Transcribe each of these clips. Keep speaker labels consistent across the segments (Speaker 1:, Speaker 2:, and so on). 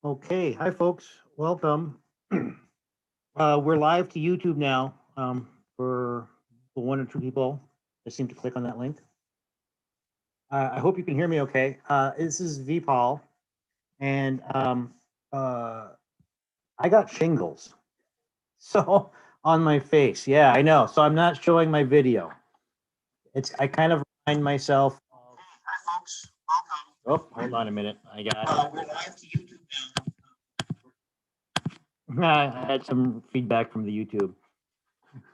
Speaker 1: Okay, hi folks, welcome. We're live to YouTube now for the one or two people that seem to click on that link. I hope you can hear me okay. This is V Paul, and I got shingles. So on my face, yeah, I know. So I'm not showing my video. I kind of remind myself of. Hi folks, welcome. Oh, hold on a minute. I got. We're live to YouTube now. I had some feedback from the YouTube.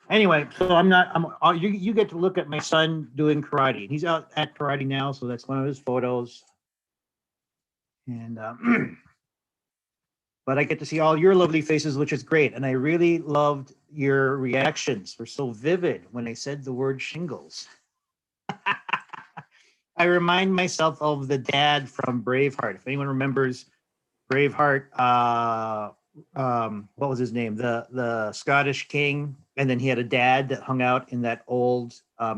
Speaker 1: Anyway, so you get to look at my son doing karate. He's out at karate now, so that's one of his photos. And but I get to see all your lovely faces, which is great. And I really loved your reactions. Were so vivid when I said the word shingles. I remind myself of the dad from Braveheart. If anyone remembers Braveheart, what was his name? The Scottish king, and then he had a dad that hung out in that old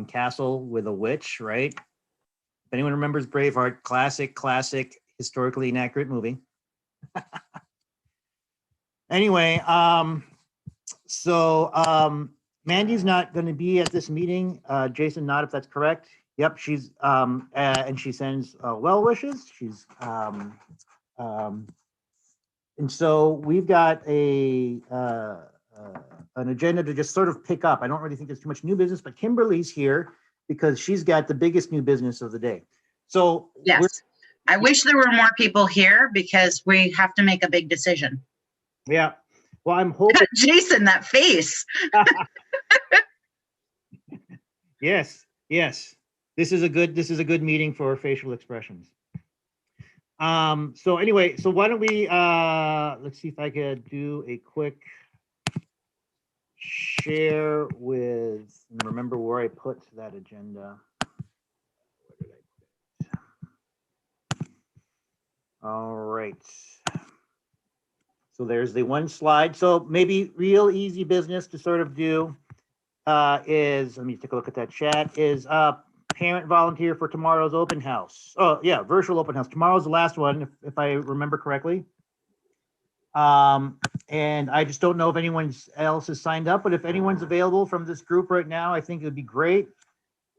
Speaker 1: castle with a witch, right? If anyone remembers Braveheart, classic, historically inaccurate movie. Anyway, so Mandy's not going to be at this meeting. Jason, not if that's correct. Yep, she's and she sends well wishes. She's and so we've got an agenda to just sort of pick up. I don't really think there's too much new business, but Kimberly's here because she's got the biggest new business of the day. So
Speaker 2: yes, I wish there were more people here because we have to make a big decision.
Speaker 1: Yeah. Well, I'm hoping.
Speaker 2: Jason, that face.
Speaker 1: Yes. This is a good meeting for facial expressions. So anyway, so why don't we let's see if I could do a quick share with, remember where I put that agenda. Where did I put it? All right. So there's the one slide. So maybe real easy business to sort of do is, let me take a look at that chat, is parent volunteer for tomorrow's open house. Oh yeah, virtual open house. Tomorrow's the last one, if I remember correctly. And I just don't know if anyone else has signed up, but if anyone's available from this group right now, I think it would be great.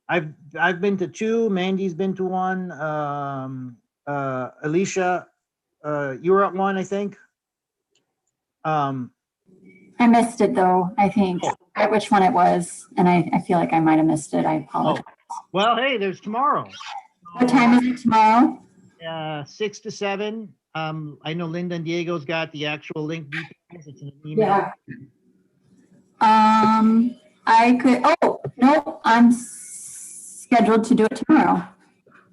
Speaker 1: I've been to two, Mandy's been to one, Alicia, you were at one, I think.
Speaker 3: I missed it though, I think. I forget which one it was, and I feel like I might have missed it. I apologize.
Speaker 1: Oh. Well, hey, there's tomorrow.
Speaker 3: What time is it tomorrow?
Speaker 1: 6 to 7. I know Linda and Diego's got the actual link details. It's in an email.
Speaker 3: Yeah. I could, oh, no, I'm scheduled to do it tomorrow.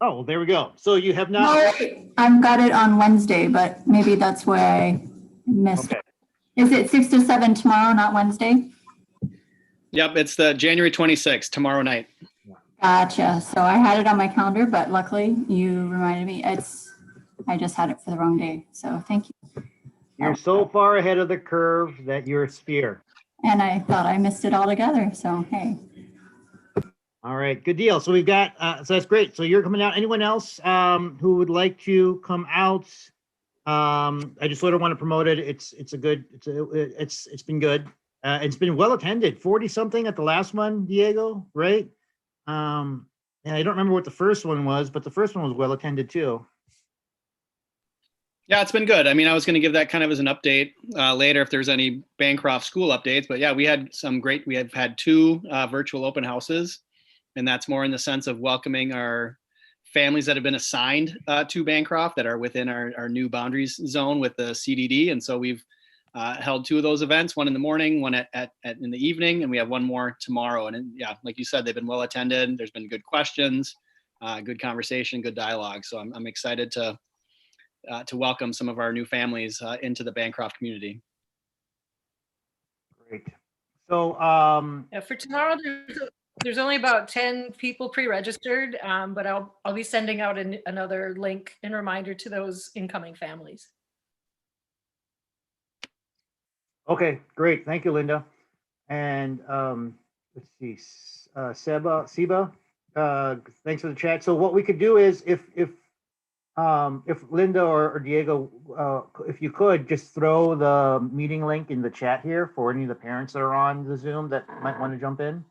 Speaker 1: Oh, well, there we go. So you have not.
Speaker 3: No, I've got it on Wednesday, but maybe that's where I missed it. Is it 6 to 7 tomorrow, not Wednesday?
Speaker 4: Yep, it's the January 26th, tomorrow night.
Speaker 3: Gotcha. So I had it on my calendar, but luckily you reminded me. I just had it for the wrong day. So thank you.
Speaker 1: You're so far ahead of the curve that you're a sphere.
Speaker 3: And I thought I missed it altogether. So hey.
Speaker 1: All right, good deal. So we've got so that's great. So you're coming out. Anyone else who would like to come out? I just sort of want to promote it. It's been good. It's been well attended. 40 something at the last one, Diego, right? And I don't remember what the first one was, but the first one was well attended too.
Speaker 4: Yeah, it's been good. I mean, I was going to give that kind of as an update later if there's any Bancroft school updates, but yeah, we have had 2 virtual open houses, and that's more in the sense of welcoming our families that have been assigned to Bancroft that are within our new boundaries zone with the CDD. And so we've held 2 of those events, one in the morning, one in the evening, and we have one more tomorrow. And yeah, like you said, they've been well attended. There's been good questions, good conversation, good dialogue. So I'm excited to welcome some of our new families into the Bancroft community.
Speaker 1: Great. So
Speaker 5: yeah, for tomorrow, there's only about 10 people pre-registered, but I'll be sending out another link and reminder to those incoming families.
Speaker 1: okay, great. Thank you, Linda. And let's see, Seba, thanks for the chat. So what we could do is if if Linda or Diego, if you could just throw the meeting link in the chat here for any of the parents that are on the Zoom that might want to jump in.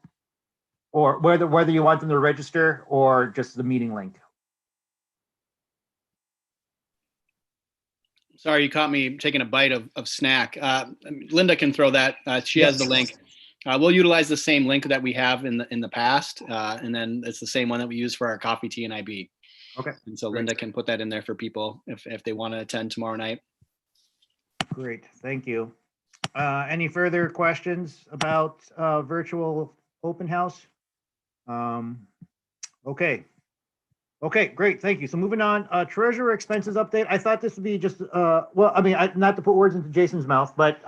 Speaker 1: Or whether you want them to register or just the meeting link.
Speaker 4: Sorry, you caught me taking a bite of snack. Linda can throw that. She has the link. We'll utilize the same link that we have in the past, and then it's the same one that we use for our coffee, tea, and IB.
Speaker 1: Okay.
Speaker 4: And so
Speaker 1: Great.
Speaker 4: Linda can put that in there for people if they want to attend tomorrow night.
Speaker 1: Great, thank you. Any further questions about virtual open house? Okay. Okay, great, thank you. So moving on, treasurer expenses update. I thought this would be just, well, I mean, not to put words into Jason's mouth, but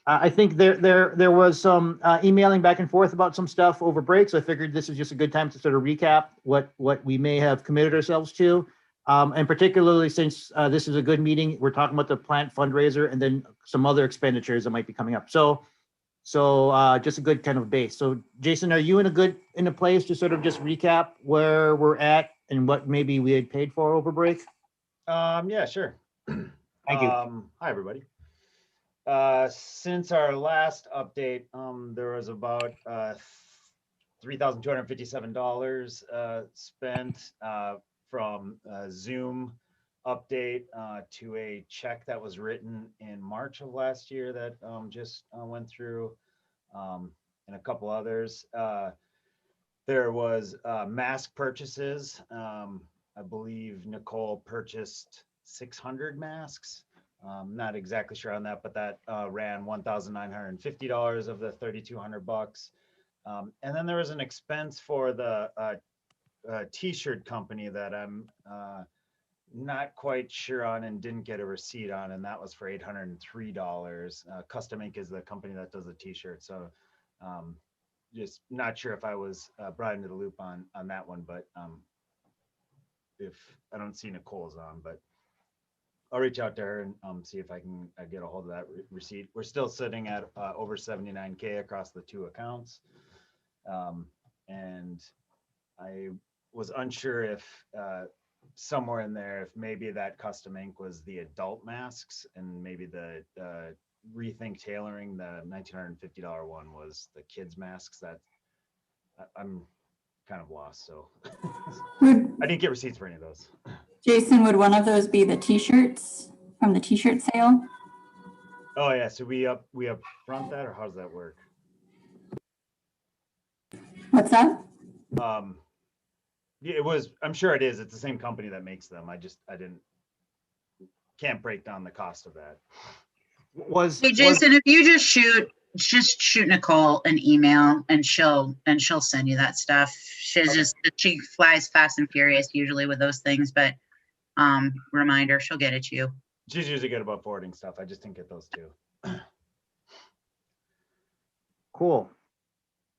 Speaker 1: I think there was some emailing back and forth about some stuff over break. So I figured this is just a good time to sort of recap what we may have committed ourselves to. And particularly since this is a good meeting, we're talking about the plant fundraiser and then some other expenditures that might be coming up. So just a good kind of base. So Jason, are you in a place to sort of just recap where we're at and what maybe we had paid for over break?
Speaker 6: Yeah, sure.
Speaker 1: Thank you.
Speaker 6: Hi, everybody. Since our last update, there was about $3,257 spent from Zoom update to a check that was written in March of last year that just went through, and a couple others. There was mask purchases. I believe Nicole purchased 600 masks. Not exactly sure on that, but that ran $1,950 of the $3,200. And then there was an expense for the t-shirt company that I'm not quite sure on and didn't get a receipt on, and that was for $803. Custom Ink is the company that does the t-shirt, so just not sure if I was brought into the loop on that one, but if I don't see Nicole's on, but I'll reach out to her and see if I can get a hold of that receipt. We're still sitting at over 79K across the two accounts, and I was unsure if somewhere in there, if maybe that Custom Ink was the adult masks and maybe the Rethink Tailoring, the $1,950 one, was the kids masks. That I'm kind of lost, so I didn't get receipts for any of those.
Speaker 3: Jason, would one of those be the t-shirts from the t-shirt sale?
Speaker 6: Oh yeah, so we up front that, or how does that work?
Speaker 3: What's that?
Speaker 6: Yeah, it was, I'm sure it is. It's the same company that makes them. Can't break down the cost of that.
Speaker 2: Hey, Jason, if you just shoot Nicole an email and she'll send you that stuff. She flies fast and furious usually with those things, but reminder, she'll get it to you.
Speaker 6: She's usually good about forwarding stuff. I just didn't get those two.
Speaker 1: Cool.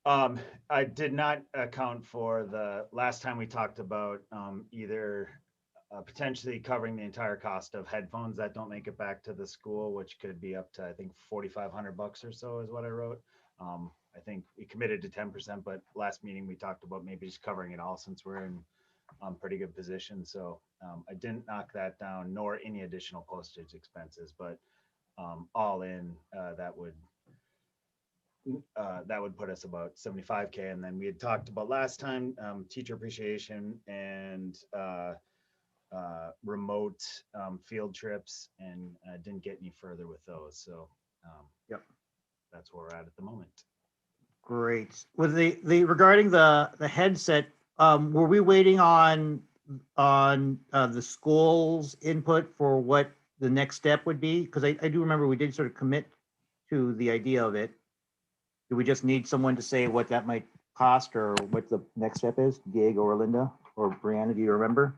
Speaker 6: I did not account for the last time we talked about either potentially covering the entire cost of headphones that don't make it back to the school, which could be up to, I think, $4,500 or so is what I wrote. I think we committed to 10%, but last meeting we talked about maybe just covering it all since we're in pretty good position. So I didn't knock that down, nor any additional postage expenses, but all in that would put us about 75K. And then we had talked about last time teacher appreciation and remote field trips, and didn't get any further with those. So
Speaker 1: Yep,
Speaker 6: that's where we're at the moment.
Speaker 1: great. With the regarding the headset, were we waiting on the school's input for what the next step would be? Because I do remember we did sort of commit to the idea of it. Do we just need someone to say what that might cost or what the next step is? Diego or Linda or Brianna, do you remember?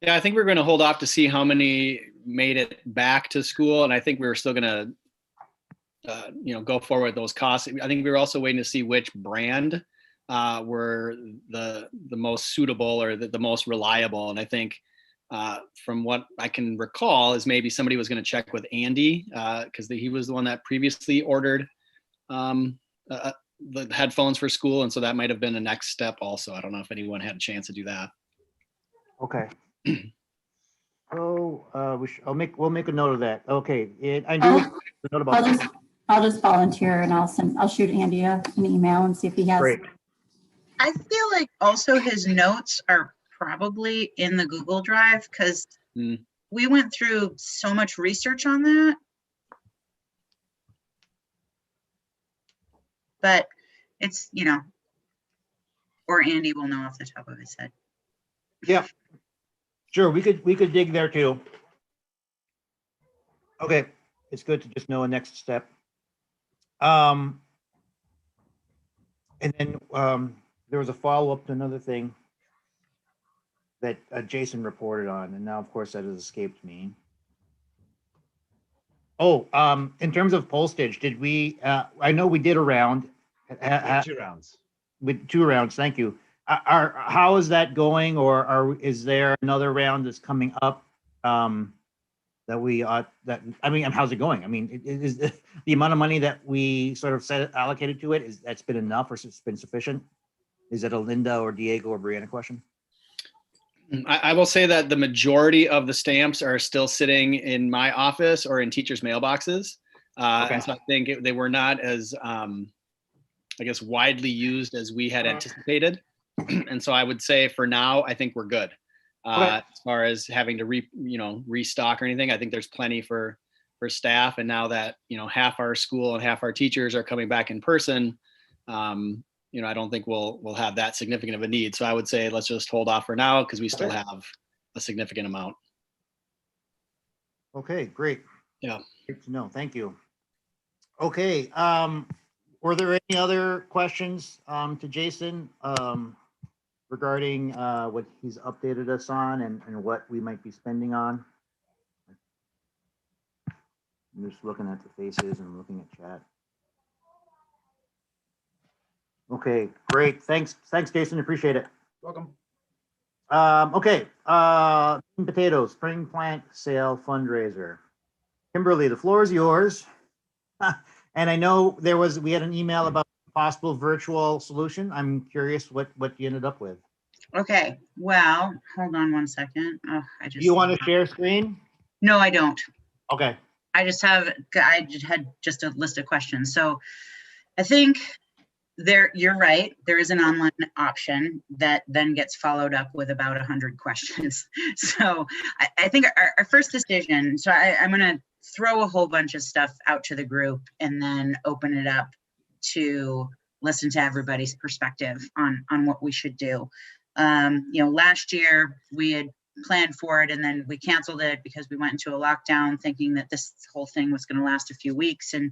Speaker 4: Yeah, I think we're going to hold off to see how many made it back to school, and I think we were still going to, go forward with those costs. I think we were also waiting to see which brand were the most suitable or the most reliable, and I think from what I can recall is maybe somebody was going to check with Andy because he was the one that previously ordered the headphones for school, and so that might have been a next step also. I don't know if anyone had a chance to do that.
Speaker 1: Okay. Oh, we'll make a note of that. Okay, I do a note about that.
Speaker 3: I'll just volunteer and I'll shoot Andy an email and see if he has.
Speaker 1: Great.
Speaker 2: I feel like also his notes are probably in the Google Drive because we went through so much research on that. But it's, or Andy will know off the top of his head.
Speaker 1: Yeah, sure. We could dig there too. Okay, it's good to just know a next step. And then there was a follow-up to another thing that Jason reported on, and now of course that has escaped me. Oh, in terms of postage, did we? I know we did a round.
Speaker 6: 2 rounds.
Speaker 1: With 2 rounds, thank you. How is that going, or is there another round that's coming up? That we how's it going? I mean, is the amount of money that we sort of set allocated to it, that's been enough, or it's been sufficient? Is it a Linda or Diego or Brianna question?
Speaker 4: I will say that the majority of the stamps are still sitting in my office or in teachers' mailboxes.
Speaker 1: Okay.
Speaker 4: And so I think they were not as, I guess, widely used as we had anticipated. And so I would say for now, I think we're good. As far as having to restock or anything, I think there's plenty for staff. And now that, half our school and half our teachers are coming back in person, I don't think we'll have that significant of a need. So I would say let's just hold off for now because we still have a significant amount.
Speaker 1: Okay, great.
Speaker 4: Yeah.
Speaker 1: Good to know. Thank you. Okay. Were there any other questions to Jason regarding what he's updated us on and what we might be spending on? I'm just looking at the faces and looking at chat. Okay, great. Thanks, Jason. Appreciate it.
Speaker 6: Welcome.
Speaker 1: Okay. Potatoes spring plant sale fundraiser. Kimberly, the floor is yours. And I know we had an email about possible virtual solution. I'm curious what you ended up with.
Speaker 2: Okay, well, hold on one second. Oh,
Speaker 1: Do you want to share screen?
Speaker 2: No, I don't.
Speaker 1: Okay.
Speaker 2: I had just a list of questions. So I think you're right. There is an online option that then gets followed up with about 100 questions. So I think our first decision, so I'm going to throw a whole bunch of stuff out to the group and then open it up to listen to everybody's perspective on what we should do. Last year we had planned for it and then we canceled it because we went into a lockdown thinking that this whole thing was going to last a few weeks. And,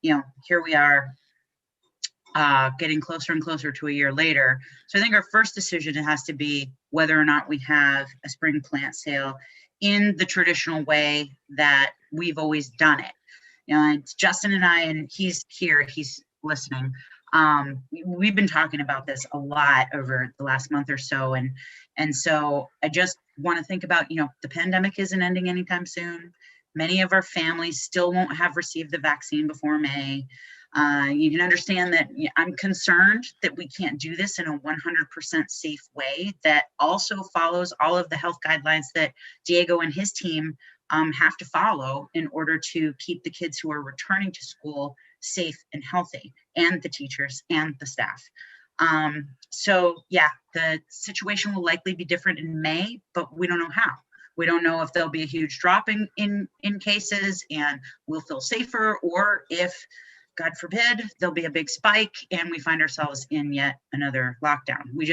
Speaker 2: here we are getting closer and closer to a year later. So I think our first decision has to be whether or not we have a spring plant sale in the traditional way that we've always done it. It's Justin and I, and he's here, he's listening. We've been talking about this a lot over the last month or so. And so I just want to think about, the pandemic isn't ending anytime soon. Many of our families still won't have received the vaccine before May. You can understand that I'm concerned that we can't do this in a 100% safe way that also follows all of the health guidelines that Diego and his team have to follow in order to keep the kids who are returning to school safe and healthy, and the teachers and the staff. So yeah, the situation will likely be different in May, but we don't know how. We don't know if there'll be a huge drop in cases and we'll feel safer, or if, God forbid, there'll be a big spike and we find ourselves in yet another lockdown. We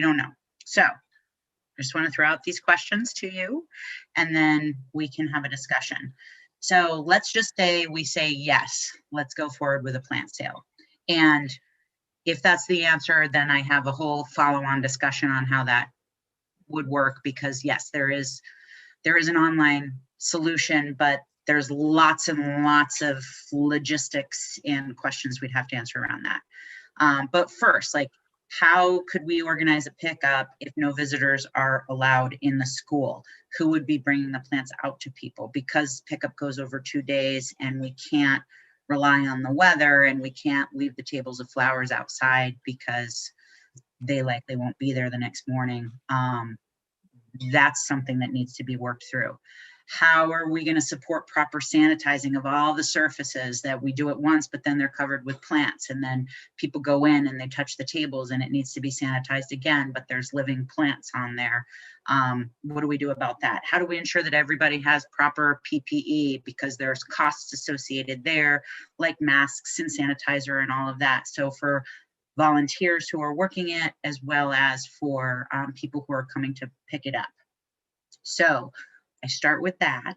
Speaker 2: don't know. So I just want to throw out these questions to you and then we can have a discussion. So let's just say we say, yes, let's go forward with a plant sale. And if that's the answer, then I have a whole follow-on discussion on how that would work, because yes, there is an online solution, but there's lots and lots of logistics and questions we'd have to answer around that. But first, how could we organize a pickup if no visitors are allowed in the school? Who would be bringing the plants out to people? Because pickup goes over 2 days and we can't rely on the weather and we can't leave the tables of flowers outside because they likely won't be there the next morning. That's something that needs to be worked through. How are we going to support proper sanitizing of all the surfaces that we do it once, but then they're covered with plants, and then people go in and they touch the tables and it needs to be sanitized again, but there's living plants on there. What do we do about that? How do we ensure that everybody has proper PPE, because there's costs associated there, like masks and sanitizer and all of that. So for volunteers who are working it, as well as for people who are coming to pick it up. So I start with that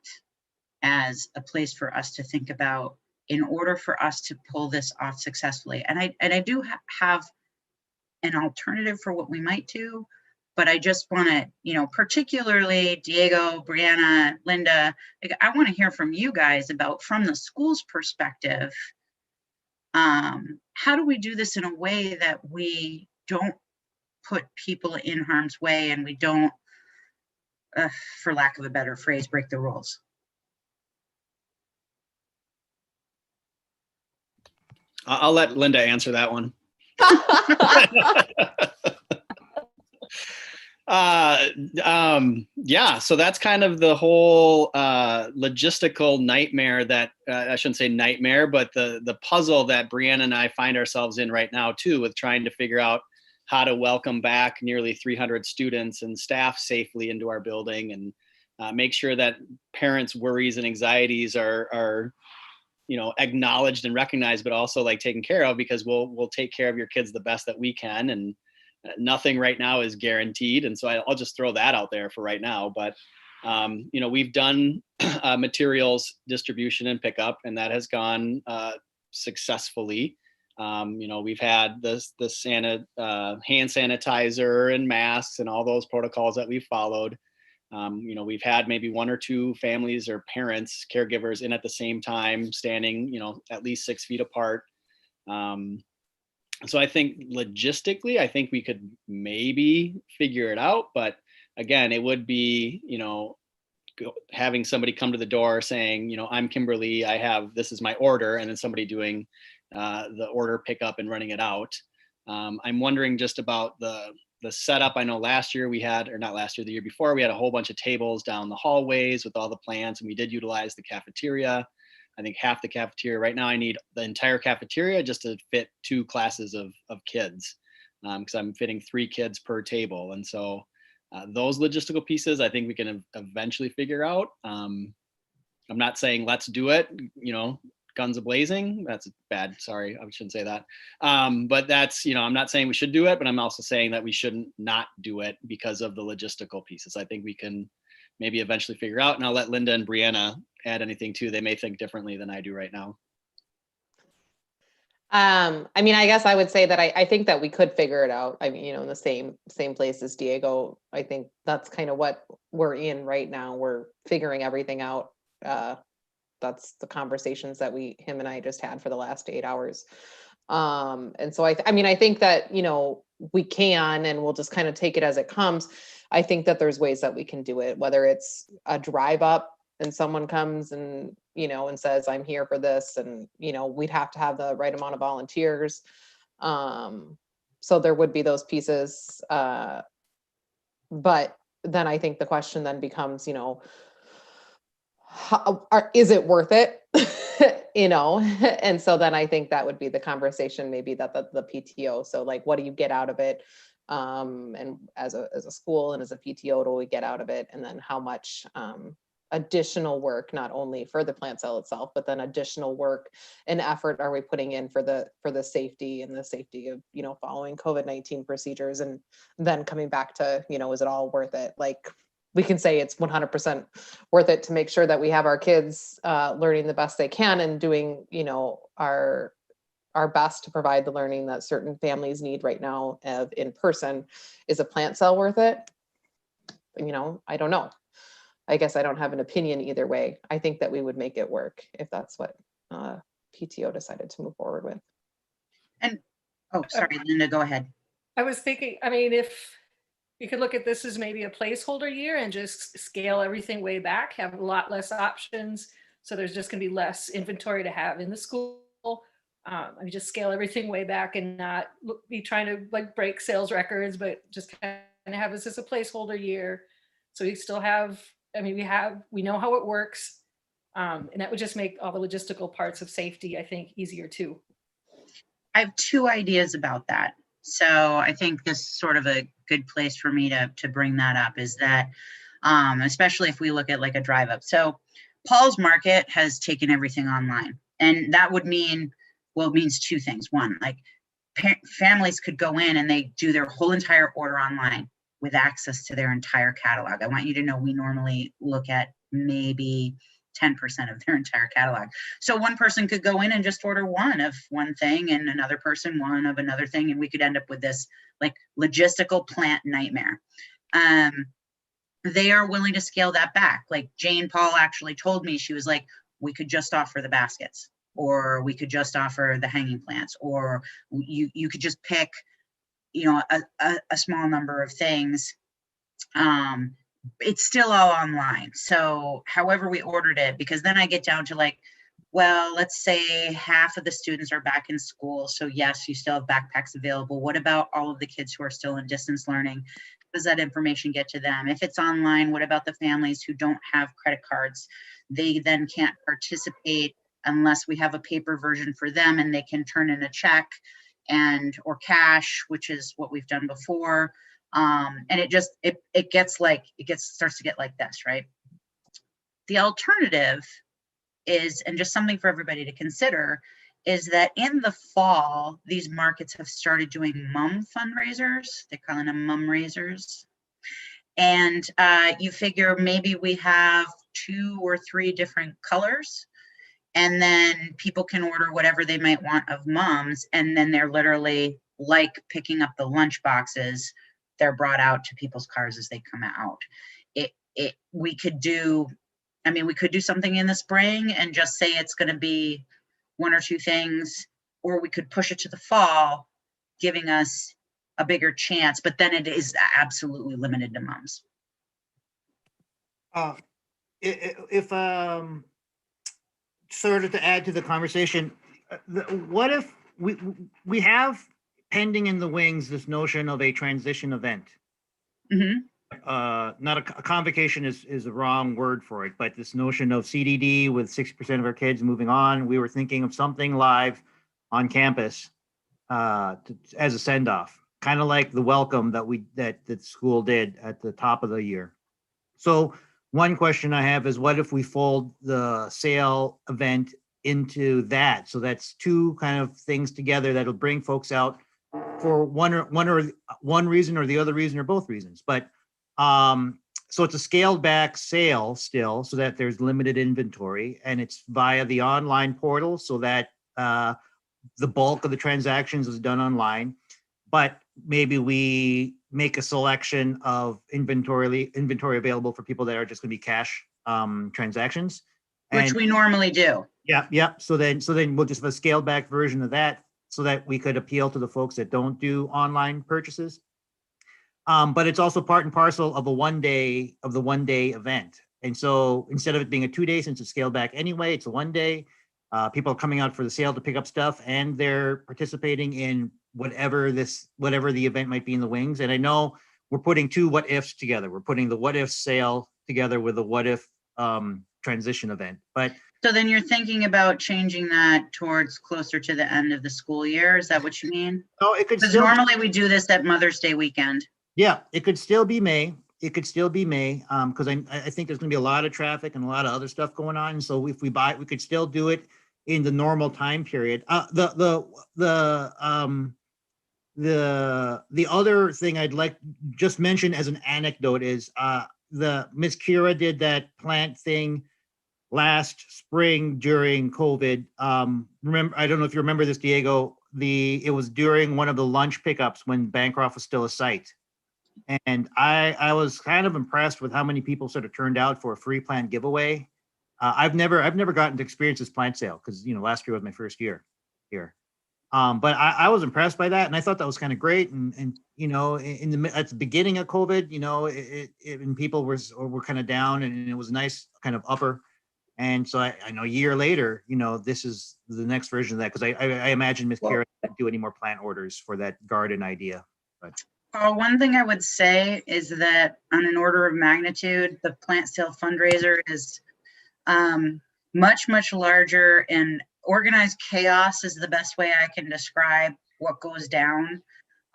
Speaker 2: as a place for us to think about in order for us to pull this off successfully. And I do have an alternative for what we might do, but I just want to, you know, particularly Diego, Brianna, Linda, I want to hear from you guys about, from the school's perspective, how do we do this in a way that we don't put people in harm's way and we don't, for lack of a better phrase, break the rules?
Speaker 4: I'll let Linda answer that one. Yeah, so that's kind of the whole logistical nightmare that I shouldn't say nightmare, but the puzzle that Brianna and I find ourselves in right now too, with trying to figure out how to welcome back nearly 300 students and staff safely into our building, and make sure that parents' worries and anxieties are you know, acknowledged and recognized, but also like taken care of, because we'll take care of your kids the best that we can, and nothing right now is guaranteed. And so I'll just throw that out there for right now. But you know, we've done materials distribution and pickup, and that has gone successfully. You know, we've had the hand sanitizer and masks and all those protocols that we've followed. You know, we've had maybe one or two families or parents, caregivers in at the same time, standing, you know, at least 6 feet apart. So I think logistically, I think we could maybe figure it out. But again, it would be, you know, having somebody come to the door saying, you know, I'm Kimberly, this is my order, and then somebody doing the order pickup and running it out. I'm wondering just about the setup. I know last year we had, or not last year, the year before, we had a whole bunch of tables down the hallways with all the plants, and we did utilize the cafeteria. I think half the cafeteria. Right now I need the entire cafeteria just to fit 2 classes of kids, because I'm fitting 3 kids per table. And so those logistical pieces, I think we can eventually figure out. I'm not saying let's do it, you know, guns a-blazing. That's bad. Sorry, I shouldn't say that. But that's, you know, I'm not saying we should do it, but I'm also saying that we shouldn't not do it because of the logistical pieces. I think we can maybe eventually figure out, and I'll let Linda and Brianna add anything too. They may think differently than I do right now.
Speaker 7: I mean, I guess I would say that I think that we could figure it out. I mean, you know, in the same place as Diego. I think that's kind of what we're in right now. We're figuring everything out. That's the conversations that him and I just had for the last 8 hours. And so I mean, I think that, you know, we can, and we'll just kind of take it as it comes. I think that there's ways that we can do it, whether it's a drive up and someone comes and, you know, and says, I'm here for this. And, you know, we'd have to have the right amount of volunteers. So there would be those pieces. But then I think the question then becomes, you know, is it worth it? You know? And so then I think that would be the conversation, maybe that the PTO. So like, what do you get out of it? And as a school and as a PTO, what do we get out of it? And then how much additional work, not only for the plant cell itself, but then additional work and effort are we putting in for the safety and the safety of, you know, following COVID-19 procedures, and then coming back to, you know, is it all worth it? Like, we can say it's 100% worth it to make sure that we have our kids learning the best they can and doing, you know, our best to provide the learning that certain families need right now in person. Is a plant cell worth it? You know, I don't know. I guess I don't have an opinion either way. I think that we would make it work if that's what PTO decided to move forward with.
Speaker 2: And, oh, sorry, Linda, go ahead.
Speaker 5: I was thinking, I mean, if you could look at this as maybe a placeholder year and just scale everything way back, have a lot less options. So there's just gonna be less inventory to have in the school. I mean, just scale everything way back and not be trying to like break sales records, but just kind of have this as a placeholder year. So we still have, I mean, we know how it works. And that would just make all the logistical parts of safety, I think, easier too.
Speaker 2: I have two ideas about that. So I think this is sort of a good place for me to bring that up is that, especially if we look at like a drive up. So Paul's Market has taken everything online, and that would mean, well, it means two things. One, like families could go in and they do their whole entire order online with access to their entire catalog. I want you to know we normally look at maybe 10% of their entire catalog. So one person could go in and just order one of one thing and another person one of another thing, and we could end up with this like logistical plant nightmare. They are willing to scale that back. Like Jane Paul actually told me, she was like, we could just offer the baskets, or we could just offer the hanging plants, or you could just pick, you know, a small number of things. It's still all online. So however we ordered it, because then I get down to like, well, let's say half of the students are back in school. So yes, you still have backpacks available. What about all of the kids who are still in distance learning? Does that information get to them? If it's online, what about the families who don't have credit cards? They then can't participate unless we have a paper version for them and they can turn in a check or cash, which is what we've done before. And it starts to get like this, right? The alternative is, and just something for everybody to consider, is that in the fall, these markets have started doing mum fundraisers. They're calling them mum raisers. And you figure maybe we have 2 or 3 different colors, and then people can order whatever they might want of mums. And then they're literally like picking up the lunch boxes. They're brought out to people's cars as they come out. We could do something in the spring and just say it's going to be 1 or 2 things, or we could push it to the fall, giving us a bigger chance, but then it is absolutely limited to mums.
Speaker 1: If sort of to add to the conversation, what if we have pending in the wings this notion of a transition event?
Speaker 2: Mm-hmm.
Speaker 1: Not a convocation is a wrong word for it, but this notion of CDD with 60% of our kids moving on, we were thinking of something live on campus as a send-off, kind of like the welcome that the school did at the top of the year. So one question I have is, what if we fold the sale event into that? So that's 2 kind of things together that'll bring folks out for one reason or the other reason or both reasons. But so it's a scaled back sale still, so that there's limited inventory, and it's via the online portal, so that the bulk of the transactions is done online. But maybe we make a selection of inventory available for people that are just going to be cash transactions,
Speaker 2: Which we normally do.
Speaker 1: Yeah. So then we'll just have a scaled back version of that, so that we could appeal to the folks that don't do online purchases. But it's also part and parcel of the one day event. And so instead of it being a 2-day, since it's scaled back anyway, it's a 1 day. People are coming out for the sale to pick up stuff, and they're participating in whatever the event might be in the wings. And I know we're putting 2 what ifs together. We're putting the what if sale together with the what if transition event. But
Speaker 2: so then you're thinking about changing that towards closer to the end of the school year. Is that what you mean?
Speaker 1: no, it could
Speaker 2: Because
Speaker 1: still
Speaker 2: normally we do this at Mother's Day weekend.
Speaker 1: Yeah, it could still be May. Because I think there's going to be a lot of traffic and a lot of other stuff going on. And so if we could still do it in the normal time period. The other thing I'd like just mention as an anecdote is the Miss Kira did that plant thing last spring during COVID. Remember, I don't know if you remember this, Diego. It was during one of the lunch pickups when Bancroft was still a site. And I was kind of impressed with how many people sort of turned out for a free plant giveaway. I've never gotten to experience this plant sale because last year was my first year here. But I was impressed by that, and I thought that was kind of great. And at the beginning of COVID, and people were kind of down, and it was a nice kind of upper. And so I know a year later, this is the next version of that, because I imagine Miss Kara didn't do any more plant orders for that garden idea. But
Speaker 2: One thing I would say is that on an order of magnitude, the plant sale fundraiser is much, much larger, and organized chaos is the best way I can describe what goes down.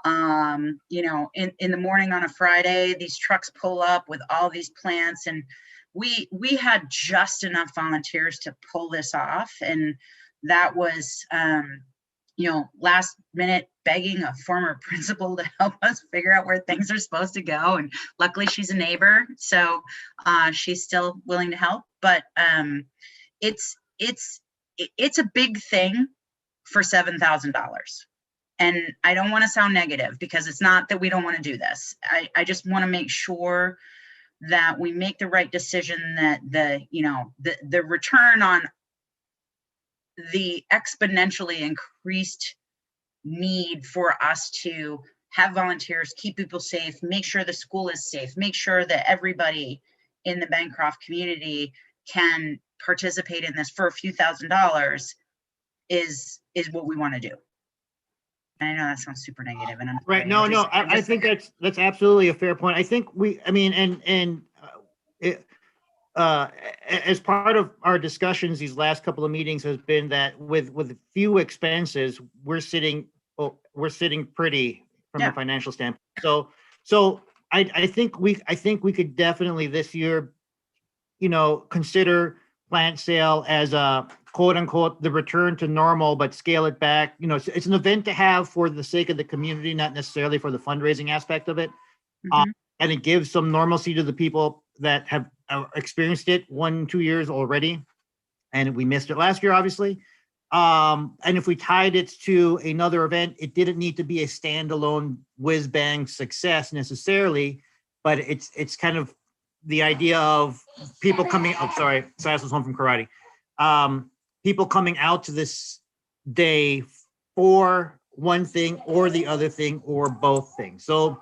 Speaker 2: You know, in the morning on a Friday, these trucks pull up with all these plants, and we had just enough volunteers to pull this off. And that was, you know, last minute begging a former principal to help us figure out where things are supposed to go. And luckily she's a neighbor, so she's still willing to help. But it's a big thing for $7,000. And I don't want to sound negative, because it's not that we don't want to do this. I just want to make sure that we make the right decision, that the return on the exponentially increased need for us to have volunteers, keep people safe, make sure the school is safe, make sure that everybody in the Bancroft community can participate in this for a few $1,000s is what we want to do. And I know that sounds super negative, and I'm
Speaker 1: Right. No, I think that's absolutely a fair point. I think as part of our discussions these last couple of meetings has been that with few expenses, we're sitting pretty from a financial standpoint. So I think we could definitely this year, consider plant sale as a quote unquote the return to normal, but scale it back. It's an event to have for the sake of the community, not necessarily for the fundraising aspect of it. And it gives some normalcy to the people that have experienced it 1-2 years already, and we missed it last year, obviously. And if we tied it to another event, it didn't need to be a standalone whiz bang success necessarily, but it's kind of the idea of people coming. Oh, sorry, Silas was home from karate. People coming out to this day for one thing or the other thing or both things. So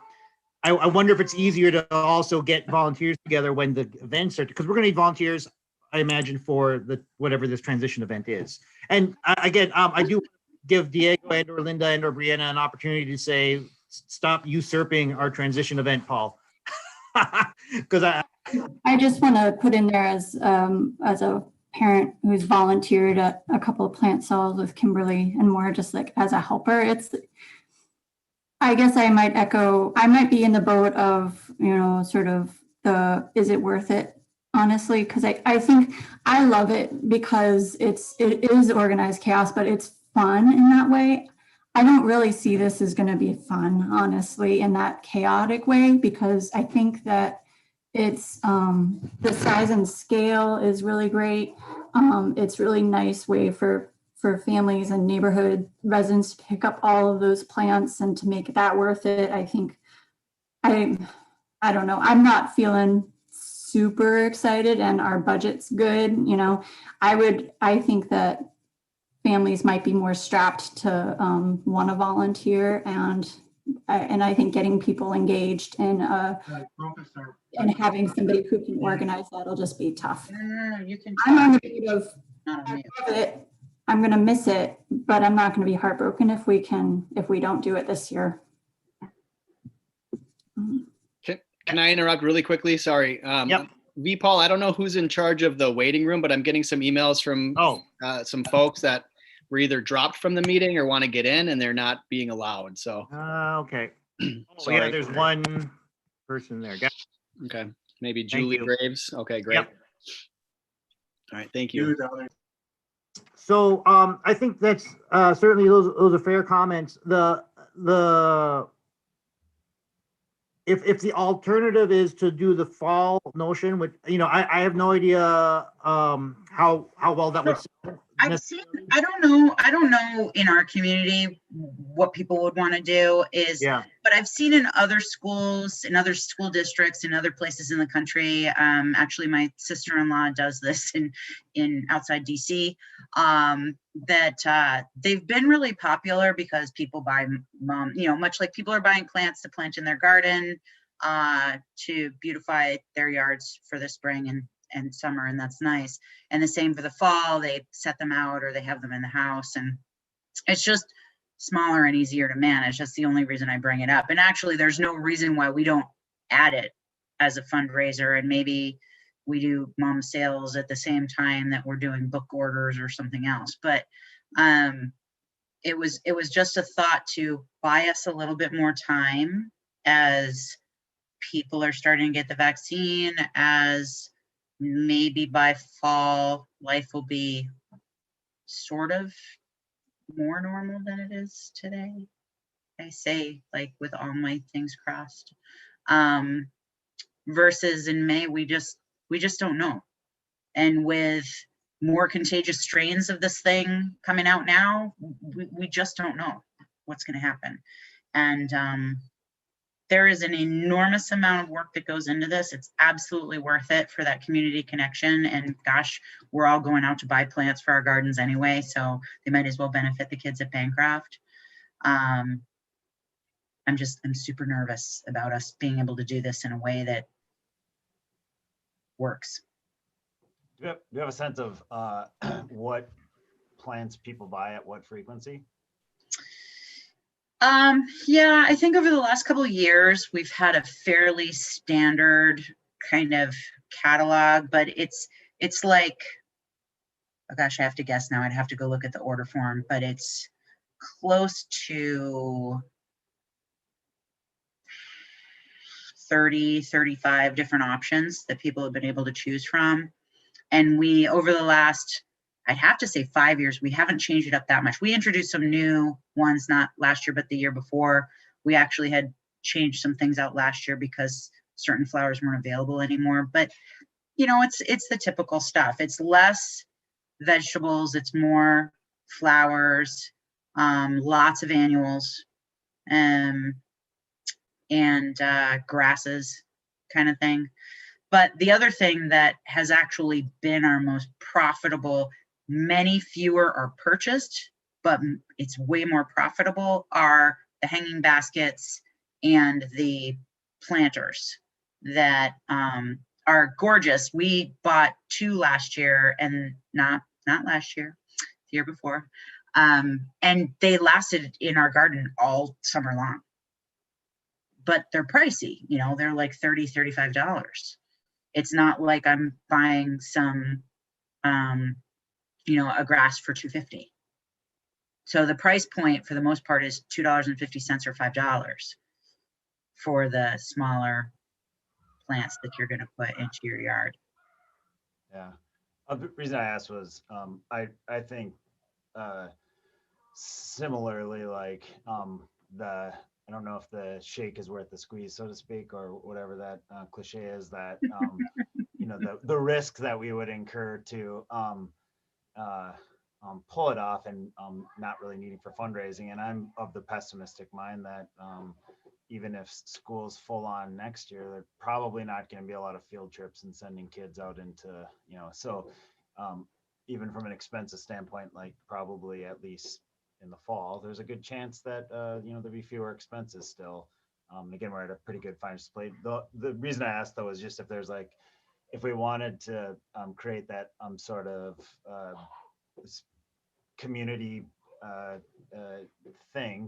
Speaker 1: I wonder if it's easier to also get volunteers together when the events are, because we're going to need volunteers, I imagine, for whatever this transition event is. And again, I do give Diego and or Linda and or Brianna an opportunity to say, stop usurping our transition event, Paul. Because
Speaker 3: I just want to put in there as a parent who's volunteered at a couple of plant sales with Kimberly and more just like as a helper. I guess I might be in the boat of, sort of is it worth it? Honestly, because I think I love it because it is organized chaos, but it's fun in that way. I don't really see this as going to be fun, honestly, in that chaotic way, because I think that it's the size and scale is really great. It's really nice way for families and neighborhood residents to pick up all of those plants and to make that worth it. I think I don't know. I'm not feeling super excited, and our budget's good. I think that families might be more strapped to want to volunteer, and I think getting people engaged and having somebody who can organize that'll just be tough.
Speaker 2: You can.
Speaker 3: I'm on the boat of I love it. I'm going to miss it, but I'm not going to be heartbroken if we don't do it this year.
Speaker 4: Can I interrupt really quickly? Sorry.
Speaker 1: Yep.
Speaker 4: Paul, I don't know who's in charge of the waiting room, but I'm getting some emails from some folks that were either dropped from the meeting or want to get in and they're not being allowed. So.
Speaker 1: Okay. Yeah, there's one person there.
Speaker 4: Okay. Maybe Julie Graves. Okay, great.
Speaker 1: Yep.
Speaker 4: All right. Thank you.
Speaker 1: So I think that's certainly those are fair comments. If the alternative is to do the fall notion, which I have no idea how well that would.
Speaker 2: I don't know in our community what people would want to do but I've seen in other schools, in other school districts, in other places in the country. Actually, my sister-in-law does this in outside DC. That they've been really popular because people buy, much like people are buying plants to plant in their garden to beautify their yards for the spring and summer, and that's nice. And the same for the fall, they set them out or they have them in the house, and it's just smaller and easier to manage. That's the only reason I bring it up. And actually, there's no reason why we don't add it as a fundraiser, and maybe we do mom sales at the same time that we're doing book orders or something else. But it was just a thought to buy us a little bit more time as people are starting to get the vaccine, as maybe by fall life will be sort of more normal than it is today. I say, like, with all my things crossed. Versus in May, we just don't know. And with more contagious strains of this thing coming out now, we just don't know what's going to happen. And there is an enormous amount of work that goes into this. It's absolutely worth it for that community connection. And gosh, we're all going out to buy plants for our gardens anyway, so they might as well benefit the kids at Bancroft. I'm super nervous about us being able to do this in a way that works.
Speaker 6: Do you have a sense of what plants people buy at what frequency?
Speaker 2: Yeah, I think over the last couple of years, we've had a fairly standard kind of catalog, but it's like, oh gosh, I have to guess now. I'd have to go look at the order form, but it's close to 30, 35 different options that people have been able to choose from. And we, over the last, I'd have to say 5 years, we haven't changed it up that much. We introduced some new ones, not last year, but the year before. We actually had changed some things out last year because certain flowers weren't available anymore. But, you know, it's the typical stuff. It's less vegetables, it's more flowers, lots of annuals, and grasses kind of thing. But the other thing that has actually been our most profitable, many fewer are purchased, but it's way more profitable, are the hanging baskets and the planters that are gorgeous. We bought 2 last year, and not last year, the year before. And they lasted in our garden all summer long. But they're pricey, you know, they're like $30, $35. It's not like I'm buying some, you know, a grass for $2.50. So the price point for the most part is $2.50 or $5 for the smaller plants that you're going to put into your yard.
Speaker 6: Yeah. The reason I asked was I think similarly, like I don't know if the shake is worth the squeeze, so to speak, or whatever that cliche is, that you know, the risk that we would incur to pull it off and not really needing for fundraising. And I'm of the pessimistic mind that even if school's full on next year, there's probably not going to be a lot of field trips and sending kids out into, you know, so even from an expenses standpoint, like probably at least in the fall, there's a good chance that you know, there'll be fewer expenses still. Again, we're at a pretty good financial place. The reason I asked though is just if there's like, if we wanted to create that sort of community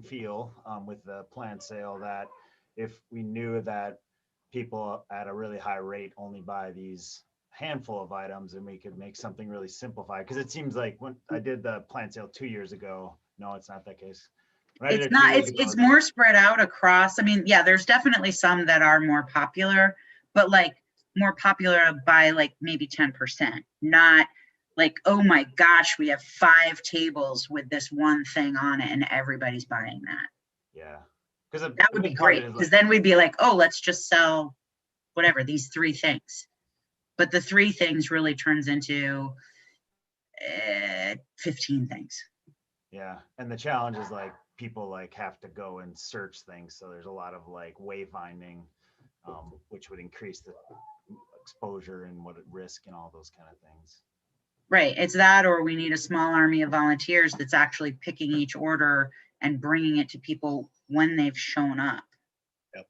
Speaker 6: feel with the plant sale, that if we knew that people at a really high rate only buy these handful of items, and we could make something really simplified, because it seems like when I did the plant sale 2 years ago, no, it's not that case.
Speaker 2: It's not, it's more spread out across. I mean, yeah, there's definitely some that are more popular, but like more popular by like maybe 10%, not like, oh my gosh, we have 5 tables with this one thing on it and everybody's buying that.
Speaker 6: Yeah, because
Speaker 2: that would be great, because then we'd be like, oh, let's just sell whatever, these 3 things. But the 3 things really turns into 15 things.
Speaker 6: Yeah, and the challenge is like people like have to go and search things, so there's a lot of like wayfinding, which would increase the exposure and what at risk and all those kind of things.
Speaker 2: Right, it's that, or we need a small army of volunteers that's actually picking each order and bringing it to people when they've shown up.
Speaker 4: Yep.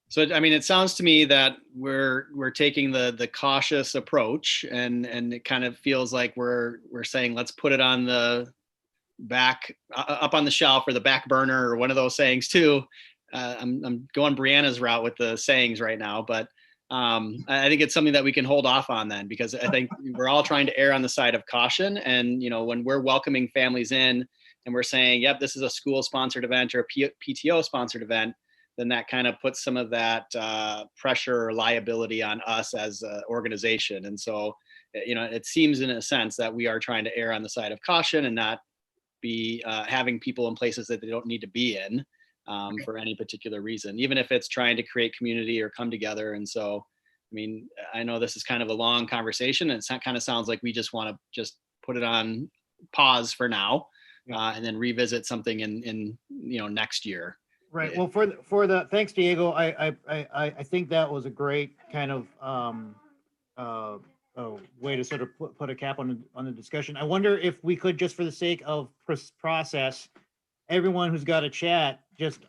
Speaker 4: So I mean, it sounds to me that we're taking the cautious approach, and it kind of feels like we're saying, let's put it on the back up on the shelf or the back burner or one of those sayings too. I'm going Brianna's route with the sayings right now, but I think it's something that we can hold off on then, because I think we're all trying to err on the side of caution. And, when we're welcoming families in and we're saying, yep, this is a school sponsored event or a PTO sponsored event, then that kind of puts some of that pressure or liability on us as an organization. And so, it seems in a sense that we are trying to err on the side of caution and not be having people in places that they don't need to be in for any particular reason, even if it's trying to create community or come together. And so, I know this is kind of a long conversation, and it kind of sounds like we just want to just put it on pause for now, and then revisit something in next year.
Speaker 1: Right. Well, for the thanks, Diego. I think that was a great kind of way to sort of put a cap on the discussion. I wonder if we could, just for the sake of process, everyone who's got a chat, just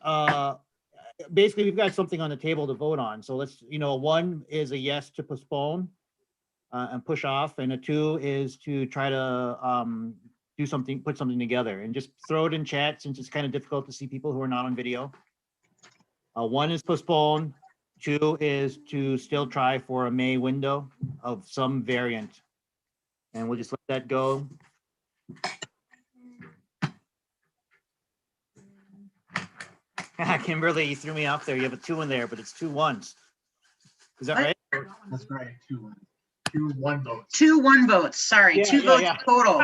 Speaker 1: basically we've got something on the table to vote on. So let's, one is a yes to postpone and push off, and a 2 is to try to do something, put something together, and just throw it in chat since it's kind of difficult to see people who are not on video. 1 is postpone, 2 is to still try for a May window of some variant. And we'll just let that go. Kimberly, you threw me off there. You have a 2 in there, but it's 2 1s. Is that right?
Speaker 8: That's right. 2 1 votes.
Speaker 2: 2 1 votes. Sorry,
Speaker 1: Yeah,
Speaker 2: 2 votes total.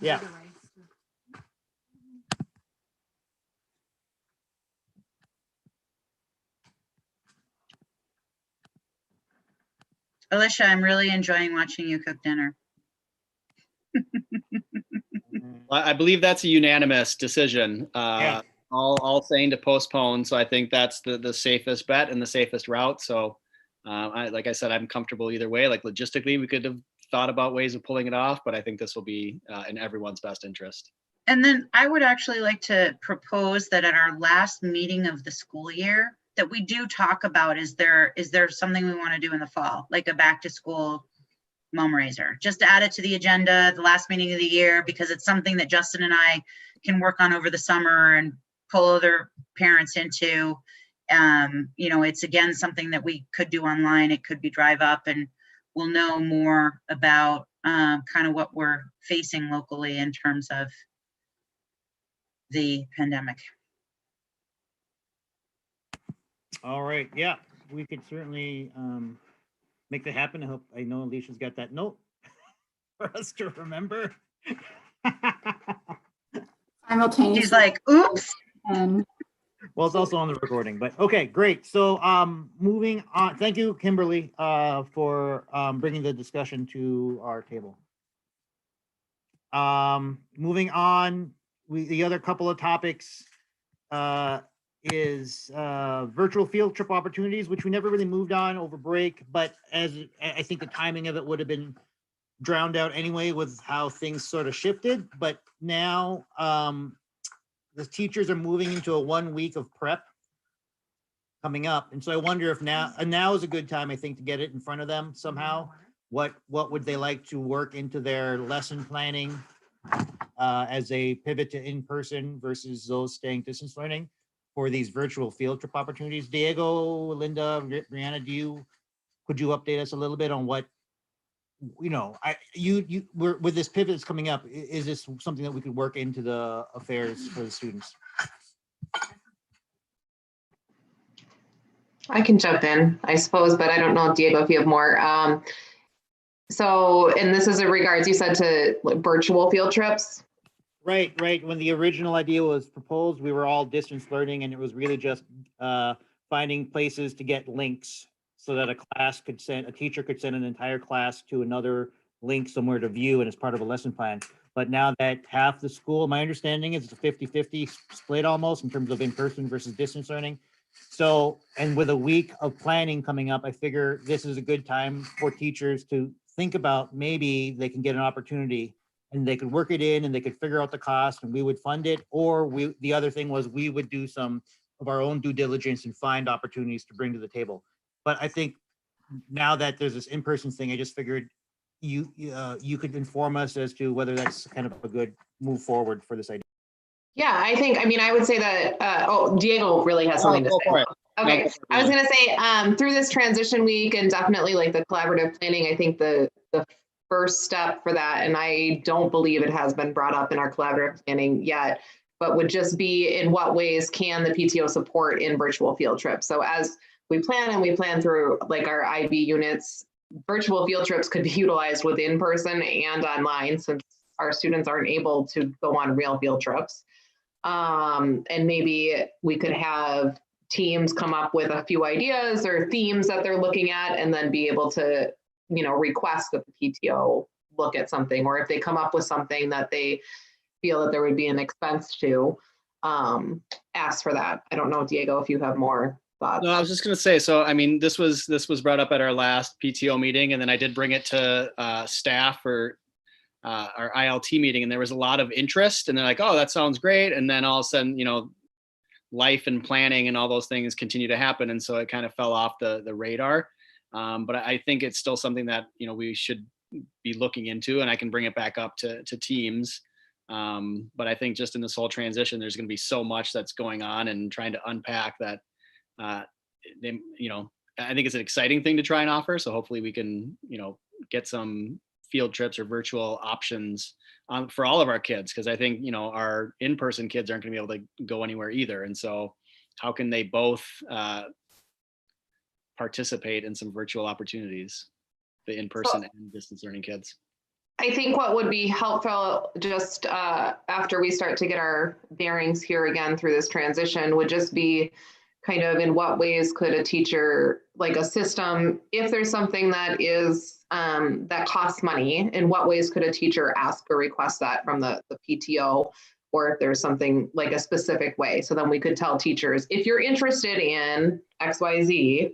Speaker 1: Yeah.
Speaker 2: Alicia, I'm really enjoying watching you cook dinner.
Speaker 4: I believe that's a unanimous decision.
Speaker 1: Yeah.
Speaker 4: All saying to postpone. So I think that's the safest bet and the safest route. So like I said, I'm comfortable either way. Like logistically, we could have thought about ways of pulling it off, but I think this will be in everyone's best interest.
Speaker 2: And then I would actually like to propose that at our last meeting of the school year, that we do talk about, is there something we want to do in the fall, like a back to school mom raiser, just to add it to the agenda, the last meeting of the year, because it's something that Justin and I can work on over the summer and pull other parents into. It's again something that we could do online. It could be drive up, and we'll know more about kind of what we're facing locally in terms of the pandemic.
Speaker 1: All right. Yeah, we could certainly make that happen. I know Alicia's got that note for us to remember.
Speaker 3: Simultaneously.
Speaker 2: She's like, oops.
Speaker 3: And
Speaker 1: Well, it's also on the recording, but okay, great. So moving on. Thank you, Kimberly, for bringing the discussion to our table. Moving on, the other couple of topics is virtual field trip opportunities, which we never really moved on over break, but as I think the timing of it would have been drowned out anyway with how things sort of shifted. But now the teachers are moving into a 1 week of prep coming up. And so I wonder if now is a good time, I think, to get it in front of them somehow. What would they like to work into their lesson planning as they pivot to in-person versus those staying distance learning for these virtual field trip opportunities? Diego, Linda, Brianna, could you update us a little bit on what, we're with this pivot that's coming up, is this something that we could work into the affairs for the students?
Speaker 7: I can jump in, I suppose, but I don't know, Diego, if you have more. So, and this is in regards, you said, to virtual field trips?
Speaker 1: Right. When the original idea was proposed, we were all distance learning, and it was really just finding places to get links so that a teacher could send an entire class to another link somewhere to view, and it's part of a lesson plan. But now that half the school, my understanding is it's a 50-50 split almost in terms of in-person versus distance learning. So, and with a week of planning coming up, I figure this is a good time for teachers to think about, maybe they can get an opportunity and they could work it in and they could figure out the cost and we would fund it. Or the other thing was we would do some of our own due diligence and find opportunities to bring to the table. But I think now that there's this in-person thing, I just figured you could inform us as to whether that's kind of a good move forward for this idea.
Speaker 7: Yeah, I mean, I would say that, Diego really has something to
Speaker 4: Go
Speaker 7: say.
Speaker 4: for it.
Speaker 7: Okay,
Speaker 4: No, go for it,
Speaker 7: I was
Speaker 4: Leanne.
Speaker 7: gonna say, through this transition week and definitely like the collaborative planning, I think the first step for that, and I don't believe it has been brought up in our collaborative planning yet, but would just be in what ways can the PTO support in virtual field trips? So as we plan through like our IB units, virtual field trips could be utilized with in-person and online since our students aren't able to go on real field trips. And maybe we could have teams come up with a few ideas or themes that they're looking at and then be able to, request that the PTO look at something, or if they come up with something that they feel that there would be an expense to, ask for that. I don't know, Diego, if you have more thoughts.
Speaker 4: No, I was just going to say, so, I mean, this was brought up at our last PTO meeting, and then I did bring it to staff for our ILT meeting, and there was a lot of interest, and they're like, oh, that sounds great. And then all of a sudden, life and planning and all those things continue to happen. And so it kind of fell off the radar. But I think it's still something that, we should be looking into, and I can bring it back up to teams. But I think just in this whole transition, there's going to be so much that's going on, and trying to unpack that, I think it's an exciting thing to try and offer. So hopefully we can, get some field trips or virtual options for all of our kids. Cause I think, our in-person kids aren't gonna be able to go anywhere either. And so how can they both participate in some virtual opportunities, the in-person and distance learning kids?
Speaker 7: I think what would be helpful just after we start to get our bearings here again through this transition would just be kind of in what ways could a teacher, like a system, if there's something that is that costs money, in what ways could a teacher ask or request that from the PTO, or if there's something like a specific way. So then we could tell teachers, if you're interested in XYZ,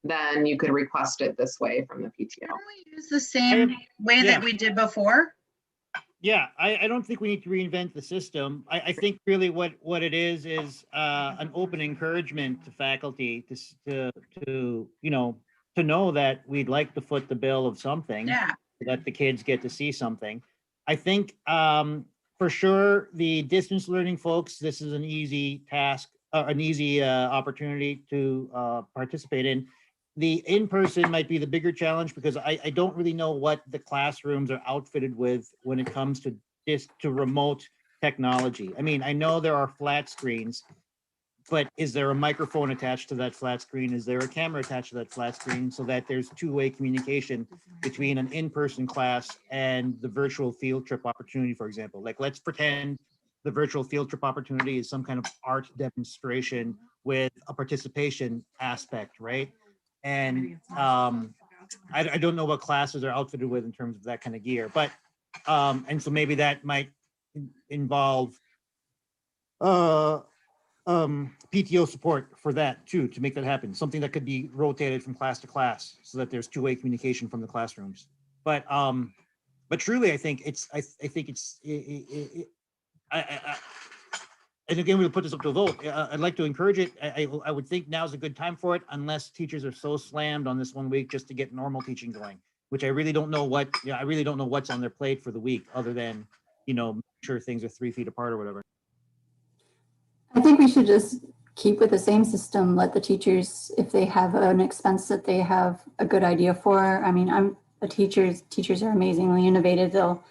Speaker 7: then you could request it this way from the PTO.
Speaker 2: Can we use the same way that we did before?
Speaker 1: Yeah, I don't think we need to reinvent the system. I think really what it is an open encouragement to faculty to know that we'd like to foot the bill of something.
Speaker 2: Yeah.
Speaker 1: So that the kids get to see something. I think for sure the distance learning folks, this is an easy task, an easy opportunity to participate in. The in-person might be the bigger challenge because I don't really know what the classrooms are outfitted with when it comes to remote technology. I mean, I know there are flat screens, but is there a microphone attached to that flat screen? Is there a camera attached to that flat screen so that there's two-way communication between an in-person class and the virtual field trip opportunity, for example? Like, let's pretend the virtual field trip opportunity is some kind of art demonstration with a participation aspect, right? And I don't know what classes are outfitted with in terms of that kind of gear, but and so maybe that might involve PTO support for that too, to make that happen. Something that could be rotated from class to class so that there's two-way communication from the classrooms. But truly, I think and again, we'll put this up to a vote. I'd like to encourage it. I would think now's a good time for it, unless teachers are so slammed on this 1 week just to get normal teaching going, which I really don't know I really don't know what's on their plate for the week, other than, make sure things are 3 feet apart or whatever.
Speaker 3: I think we should just keep with the same system, let the teachers, if they have an expense that they have a good idea for. I mean, teachers are amazingly innovative. They'll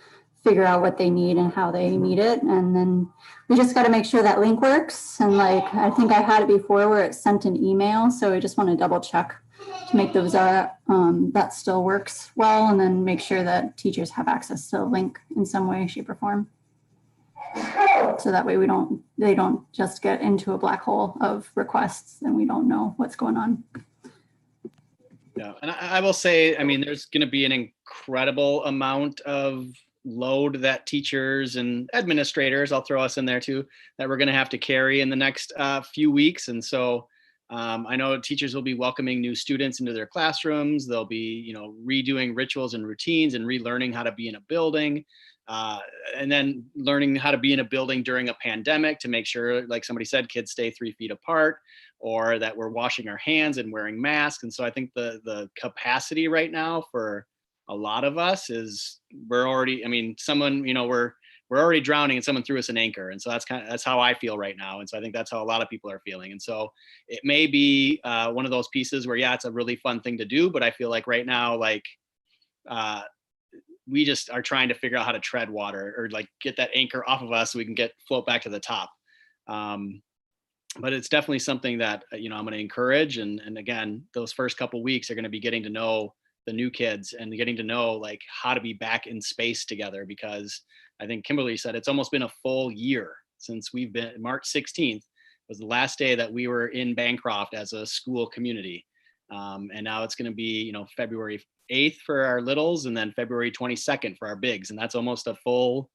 Speaker 3: figure out what they need and how they need it. And then we just got to make sure that link works. And I think I had it before where it sent an email. So I just want to double check to make those that still works well. And then make sure that teachers have access to the link in some way, shape or form. So that way they don't just get into a black hole of requests and we don't know what's going on.
Speaker 4: Yeah, and I will say, I mean, there's going to be an incredible amount of load that teachers and administrators, I'll throw us in there too, that we're going to have to carry in the next few weeks. And so I know teachers will be welcoming new students into their classrooms. They'll be, redoing rituals and routines and relearning how to be in a building. And then learning how to be in a building during a pandemic to make sure, like somebody said, kids stay 3 feet apart, or that we're washing our hands and wearing masks. And so I think the capacity right now for a lot of us is we're already, I mean, someone, you know, we're already drowning and someone threw us an anchor. And so that's how I feel right now. And so I think that's how a lot of people are feeling. And so it may be one of those pieces where, yeah, it's a really fun thing to do, but I feel like right now, like we just are trying to figure out how to tread water or like get that anchor off of us so we can float back to the top. But it's definitely something that, you know, I'm going to encourage. And again, those first couple weeks are going to be getting to know the new kids and getting to know like how to be back in space together, because I think Kimberly said it's almost been a full year since we've been. March 16th was the last day that we were in Bancroft as a school community. And now it's going to be, you know, February 8th for our littles and then February 22nd for our bigs. And that's almost a full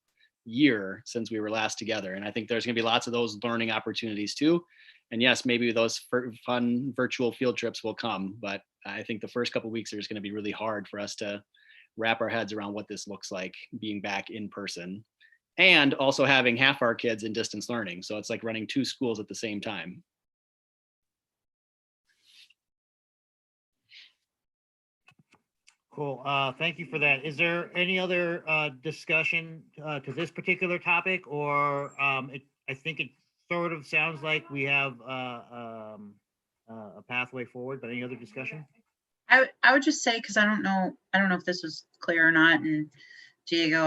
Speaker 4: year since we were last together. And I think there's going to be lots of those learning opportunities too. And yes, maybe those fun virtual field trips will come, but I think the first couple of weeks are just going to be really hard for us to wrap our heads around what this looks like being back in person and also having half our kids in distance learning. So it's like running two schools at the same time.
Speaker 1: Cool. Thank you for that. Is there any other discussion to this particular topic, or I think it sort of sounds like we have a pathway forward, but any other discussion?
Speaker 2: I would just say, because I don't know if this was clear or not, and Diego,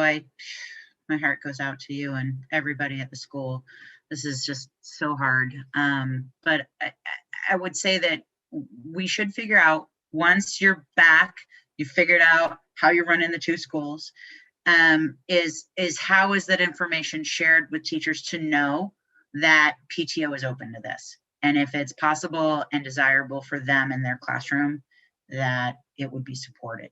Speaker 2: my heart goes out to you and everybody at the school. This is just so hard. But I would say that we should figure out, once you're back, you figured out how you're running the two schools, is how is that information shared with teachers to know that PTO is open to this? And if it's possible and desirable for them in their classroom, that it would be supported.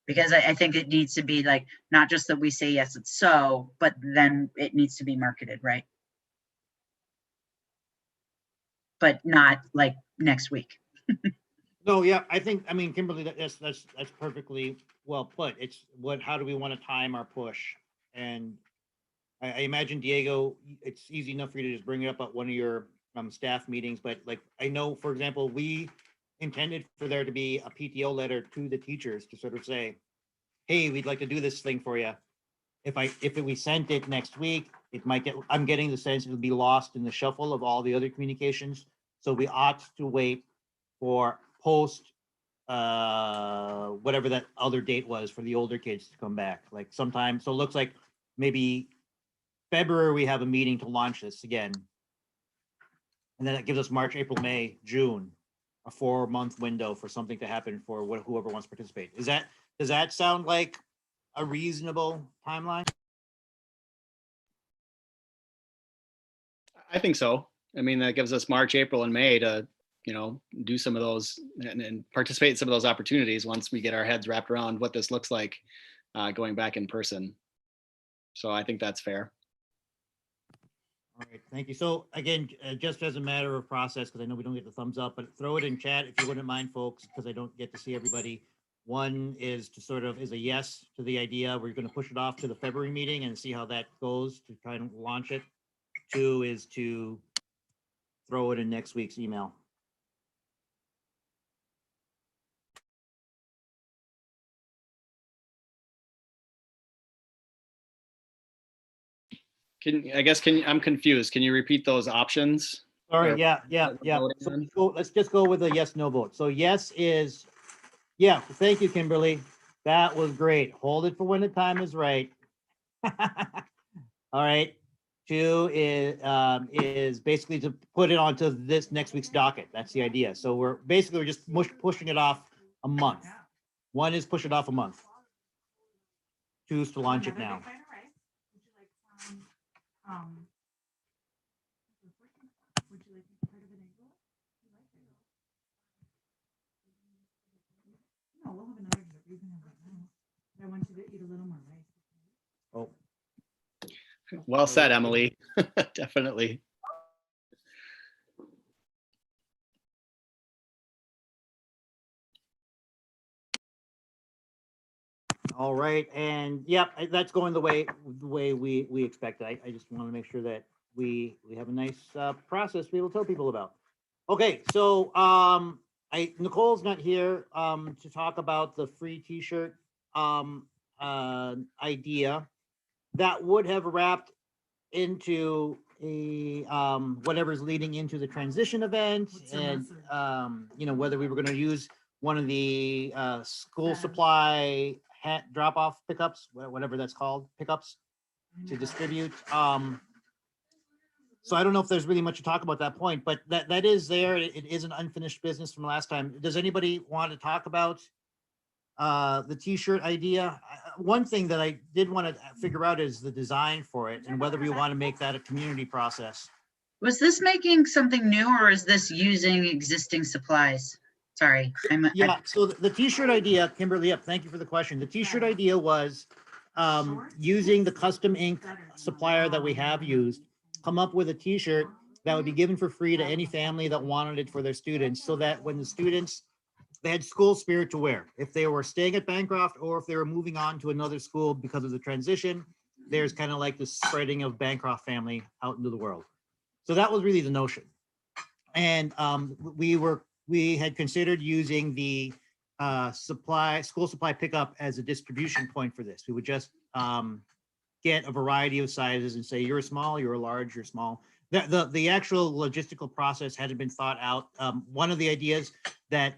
Speaker 2: Because I think it needs to be like, not just that we say, yes, it's so, but then it needs to be marketed, right? But not like next week.
Speaker 1: No, yeah, I mean, Kimberly, that's perfectly well put. It's how do we want to time our push? And I imagine, Diego, it's easy enough for you to just bring it up at one of your staff meetings, but like, I know, for example, we intended for there to be a PTO letter to the teachers to sort of say, hey, we'd like to do this thing for you. If we sent it next week, it might I'm getting the sense it'll be lost in the shuffle of all the other communications. So we ought to wait for post whatever that other date was for the older kids to come back, like sometime. So it looks like maybe February we have a meeting to launch this again. And then it gives us March, April, May, June, a 4-month window for something to happen for whoever wants to participate. Does that sound like a reasonable timeline?
Speaker 4: I think so. I mean, that gives us March, April, and May to, you know, do some of those and participate in some of those opportunities once we get our heads wrapped around what this looks like going back in person. So I think that's fair.
Speaker 1: All right, thank you. So again, just as a matter of process, because I know we don't get the thumbs up, but throw it in chat if you wouldn't mind, folks, because I don't get to see everybody. One is to sort of is a yes to the idea. We're going to push it off to the February meeting and see how that goes to try and launch it. 2 is to throw it in next week's email.
Speaker 4: I'm confused. Can you repeat those options?
Speaker 1: Sorry,
Speaker 4: Or-
Speaker 1: yeah.
Speaker 4: voting
Speaker 1: So
Speaker 4: on?
Speaker 1: let's just go with a yes, no vote. So yes is, yeah, thank you, Kimberly. That was great. Hold it for when the time is right. All right. 2 is basically to put it onto this next week's docket. That's the idea. So we're just pushing it off a month. 1 is push it off a month. 2 is to launch it now. Oh,
Speaker 4: Well said, Emily. Definitely.
Speaker 1: all right. And yep, that's going the way we expected. I just want to make sure that we have a nice process to be able to tell people about. Okay, so Nicole's not here to talk about the free t-shirt idea that would have wrapped into a whatever's leading into the transition event, and you know, whether we were going to use one of the school supply hat drop off pickups, whatever that's called, pickups to distribute. So I don't know if there's really much to talk about that point, but that is there. It is an unfinished business from last time. Does anybody want to talk about the t-shirt idea? One thing that I did want to figure out is the design for it and whether we want to make that a community process.
Speaker 2: Was this making something new or is this using existing supplies? Sorry.
Speaker 1: Yeah, so the t-shirt idea, Kimberly, yep, thank you for the question. The t-shirt idea was using the custom ink supplier that we have used, come up with a t-shirt that would be given for free to any family that wanted it for their students, so that when the students, they had school spirit to wear. If they were staying at Bancroft or if they were moving on to another school because of the transition, there's kind of like the spreading of Bancroft family out into the world. So that was really the notion. And we had considered using the school supply pickup as a distribution point for this. We would just get a variety of sizes and say, you're a small, you're a large, you're small. The actual logistical process hadn't been thought out. One of the ideas that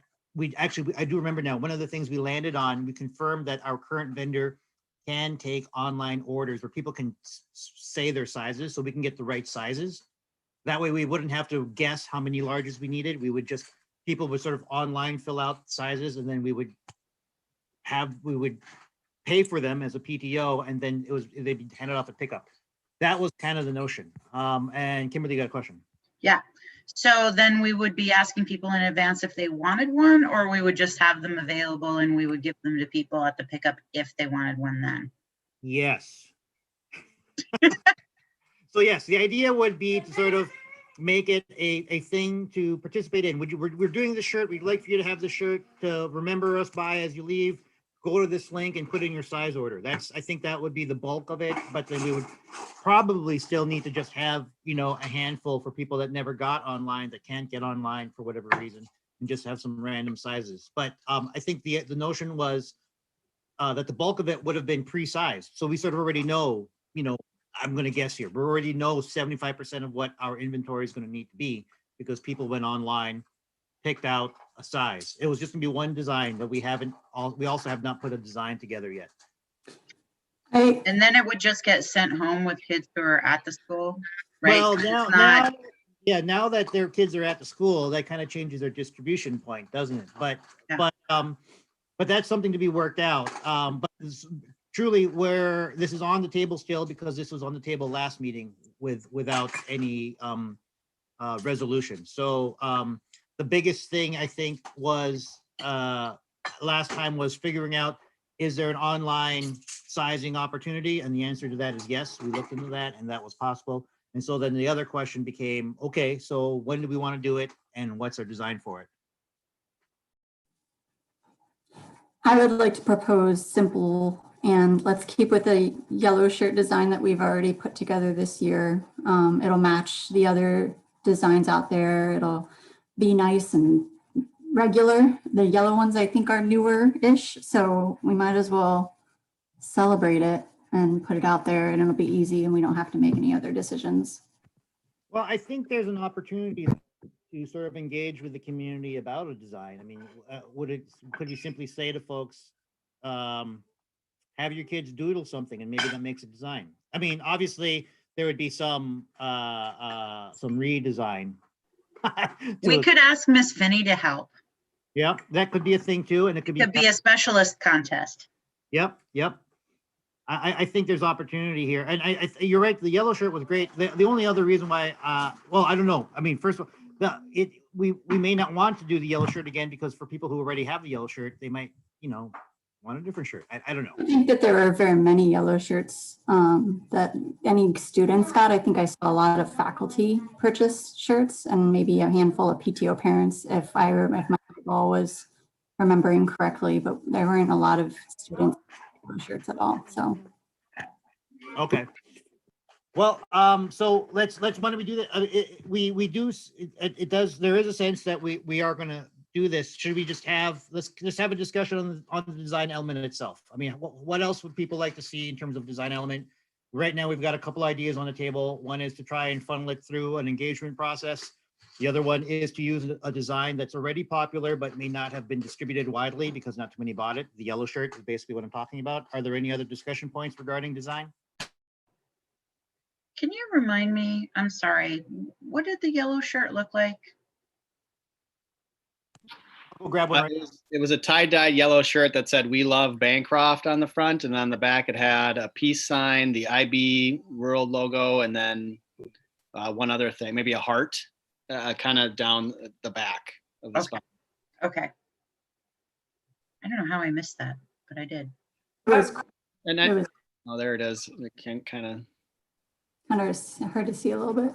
Speaker 1: I do remember now, one of the things we landed on, we confirmed that our current vendor can take online orders where people can say their sizes, so we can get the right sizes. That way we wouldn't have to guess how many larges we needed. We would just, people would sort of online fill out sizes, and then we would pay for them as a PTO, and then they'd be handed off at pickup. That was kind of the notion. And Kimberly got a question.
Speaker 2: Yeah. So then we would be asking people in advance if they wanted one, or we would just have them available and we would give them to people at the pickup if they wanted one then.
Speaker 1: Yes. So yes, the idea would be to sort of make it a thing to participate in. We're doing the shirt. We'd like for you to have the shirt to remember us by as you leave. Go to this link and put in your size order. I think that would be the bulk of it, but then we would probably still need to just have, you know, a handful for people that never got online, that can't get online for whatever reason, and just have some random sizes. But I think the notion was that the bulk of it would have been pre-sized. So we sort of already know, you know, I'm going to guess here, we already know 75% of what our inventory is going to need to be, because people went online, picked out a size. It was just gonna be one design, but we also have not put a design together yet.
Speaker 2: And then it would just get sent home with kids who are at the school, right?
Speaker 1: Well,
Speaker 2: So
Speaker 1: now that their kids are at the school, that kind of changes their distribution point, doesn't it? But that's something to be worked out. But truly, where this is on the table still, because this was on the table last meeting without any resolution. So the biggest thing I think was last time was figuring out, is there an online sizing opportunity? And the answer to that is yes. We looked into that and that was possible. And so then the other question became, okay, so when do we want to do it and what's our design for it?
Speaker 3: I would like to propose simple, and let's keep with the yellow shirt design that we've already put together this year. It'll match the other designs out there. It'll be nice and regular. The yellow ones I think are newer-ish, so we might as well celebrate it and put it out there, and it'll be easy and we don't have to make any other decisions.
Speaker 1: Well, I think there's an opportunity to sort of engage with the community about a design. I mean, could you simply say to folks, have your kids doodle something and maybe that makes a design? I mean, obviously there would be some redesign.
Speaker 2: we could ask Miss Finney to help.
Speaker 1: Yeah, that could be a thing too. And it could be
Speaker 2: a specialist contest.
Speaker 1: Yep. I think there's opportunity here. And you're right, the yellow shirt was great. The only other reason why, well, I don't know. I mean, first of all, we may not want to do the yellow shirt again, because for people who already have the yellow shirt, they might, you know, want a different shirt. I don't know.
Speaker 3: I think that there are very many yellow shirts that any students got. I think I saw a lot of faculty purchase shirts and maybe a handful of PTO parents, if my recall was remembering correctly, but there weren't a lot of student shirts at all. So.
Speaker 1: Okay. Well, so let's why don't we do that? There is a sense that we are going to do this, should we just have, let's just have a discussion on the design element itself? I mean, what else would people like to see in terms of design element? Right now, we've got a couple ideas on the table. One is to try and funnel it through an engagement process. The other one is to use a design that's already popular, but may not have been distributed widely because not too many bought it. The yellow shirt is basically what I'm talking about. Are there any other discussion points regarding design?
Speaker 2: Can you remind me, I'm sorry, what did the yellow shirt look like?
Speaker 1: We'll grab one right.
Speaker 4: It was a tie-dye yellow shirt that said "We love Bancroft" on the front, and on the back it had a peace sign, the IB World logo, and then one other thing, maybe a heart, kind of down the back of the
Speaker 2: Okay.
Speaker 4: spine.
Speaker 2: Okay. I don't know how I missed that, but I did.
Speaker 3: It was
Speaker 4: And
Speaker 3: It
Speaker 4: then,
Speaker 3: was
Speaker 4: oh, there it is. It can kind of.
Speaker 3: kind of hard to see a little bit.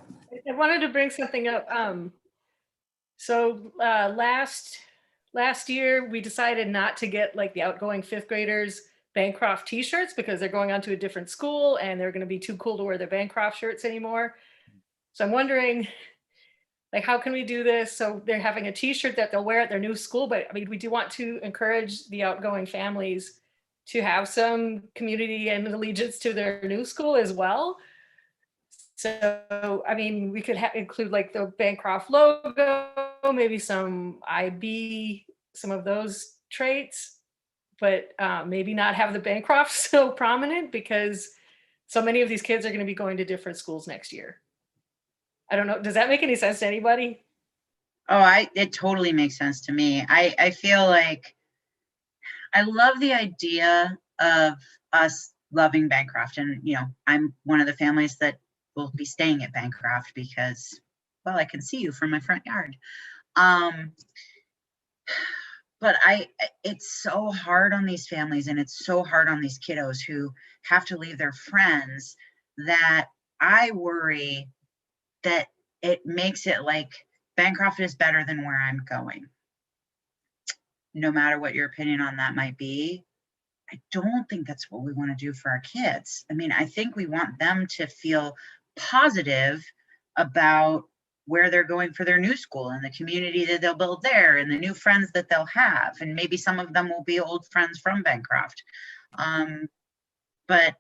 Speaker 5: I wanted to bring something up. So last year we decided not to get like the outgoing fifth graders Bancroft t-shirts because they're going on to a different school and they're going to be too cool to wear their Bancroft shirts anymore. So I'm wondering, like, how can we do this? So they're having a t-shirt that they'll wear at their new school, but I mean, we do want to encourage the outgoing families to have some community and allegiance to their new school as well. So, I mean, we could include like the Bancroft logo, maybe some IB, some of those traits, but maybe not have the Bancroft so prominent because so many of these kids are going to be going to different schools next year. I don't know. Does that make any sense to anybody?
Speaker 2: Oh, it totally makes sense to me. I feel like I love the idea of us loving Bancroft. And, you know, I'm one of the families that will be staying at Bancroft because, well, I can see you from my front yard. But it's so hard on these families and it's so hard on these kiddos who have to leave their friends that I worry that it makes it like Bancroft is better than where I'm going. No matter what your opinion on that might be, I don't think that's what we want to do for our kids. I mean, I think we want them to feel positive about where they're going for their new school and the community that they'll build there and the new friends that they'll have. And maybe some of them will be old friends from Bancroft. But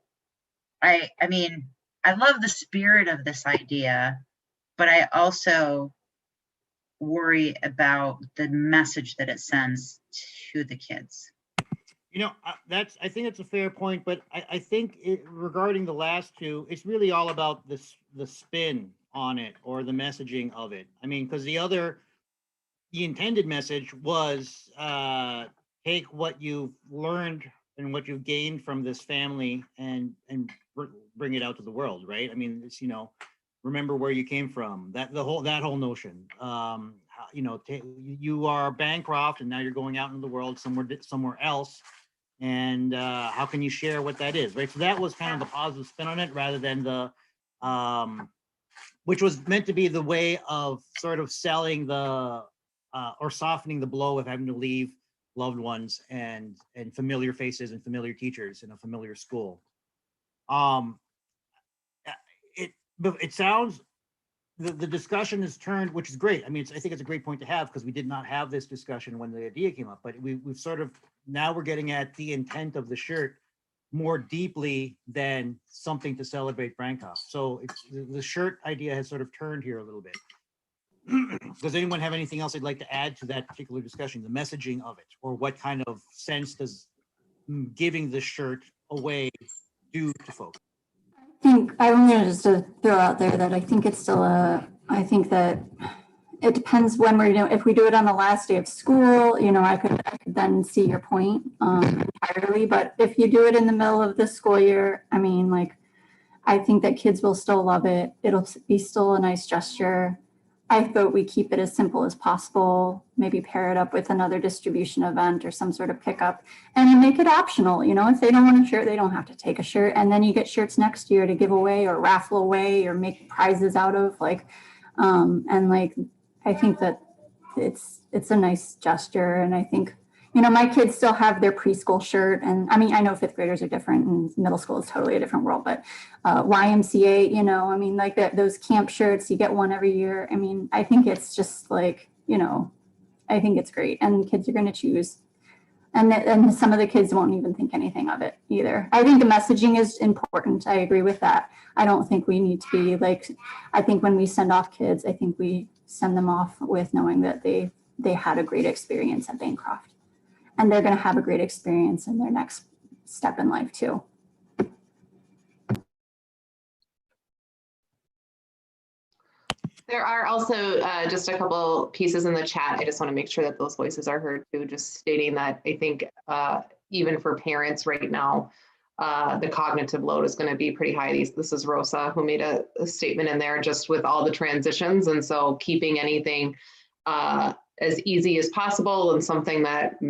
Speaker 2: I mean, I love the spirit of this idea, but I also worry about the message that it sends to the kids.
Speaker 1: You know, I think it's a fair point, but I think regarding the last two, it's really all about the spin on it or the messaging of it. I mean, because the intended message was take what you've learned and what you've gained from this family and bring it out to the world, right? I mean, it's, you know, remember where you came from. That whole notion. You know, you are Bancroft, and now you're going out into the world somewhere else. And how can you share what that is, right? So that was kind of the positive spin on it, rather than the, which was meant to be the way of sort of selling the, or softening the blow of having to leave loved ones and familiar faces and familiar teachers in a familiar school. It sounds, the discussion has turned, which is great. I mean, I think it's a great point to have because we did not have this discussion when the idea came up, but we've sort of, now we're getting at the intent of the shirt more deeply than something to celebrate Bancroft. So the shirt idea has sort of turned here a little bit. Does anyone have anything else they'd like to add to that particular discussion, the messaging of it, or what kind of sense does giving the shirt away do to folks?
Speaker 3: I'm going to just throw out there that I think it's still I think that it depends when we're doing, if we do it on the last day of school, you know, I could then see your point entirely. But if you do it in the middle of the school year, I mean, like, I think that kids will still love it. It'll be still a nice gesture. I thought we keep it as simple as possible, maybe pair it up with another distribution event or some sort of pickup and make it optional. You know, if they don't want a shirt, they don't have to take a shirt. And then you get shirts next year to give away or raffle away or make prizes out of, like, and like, I think that it's a nice gesture. And I think, you know, my kids still have their preschool shirt. And I mean, I know fifth graders are different and middle school is totally a different world, but YMCA, you know, I mean, like those camp shirts, you get one every year. I mean, I think it's just like, you know, I think it's great, and kids are going to choose. And some of the kids won't even think anything of it either. I think the messaging is important. I agree with that. I don't think we need to be like, I think when we send off kids, I think we send them off with knowing that they had a great experience at Bancroft. And they're going to have a great experience in their next step in life too.
Speaker 7: There are also just a couple pieces in the chat. I just want to make sure that those voices are heard too, just stating that I think even for parents right now, the cognitive load is going to be pretty high. This is Rosa who made a statement in there just with all the transitions. And so keeping anything as easy as possible and something that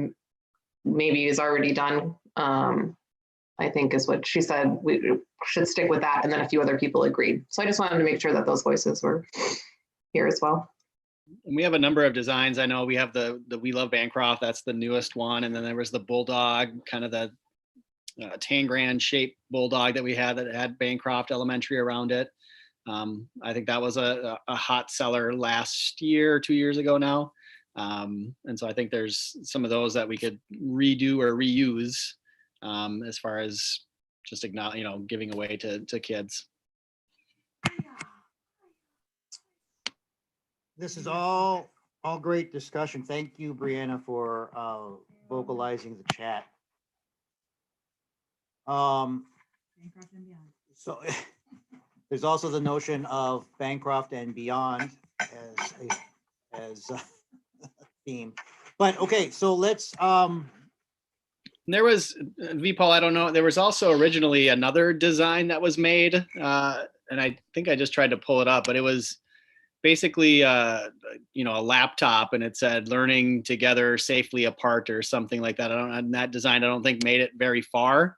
Speaker 7: maybe is already done, I think is what she said. We should stick with that. And then a few other people agreed. So I just wanted to make sure that those voices were here as well.
Speaker 4: We have a number of designs. I know we have the We Love Bancroft. That's the newest one. And then there was the Bulldog, kind of the Tangram shaped Bulldog that we had that had Bancroft Elementary around it. I think that was a hot seller last year, 2 years ago now. And so I think there's some of those that we could redo or reuse as far as just giving away to kids.
Speaker 1: This is all great discussion. Thank you, Brianna, for vocalizing the chat. So there's also the notion of Bancroft and beyond as a theme. But okay, so let's
Speaker 4: There was, Paul, I don't know, there was also originally another design that was made, and I think I just tried to pull it up, but it was basically a laptop, and it said learning together safely apart or something like that. And that design I don't think made it very far,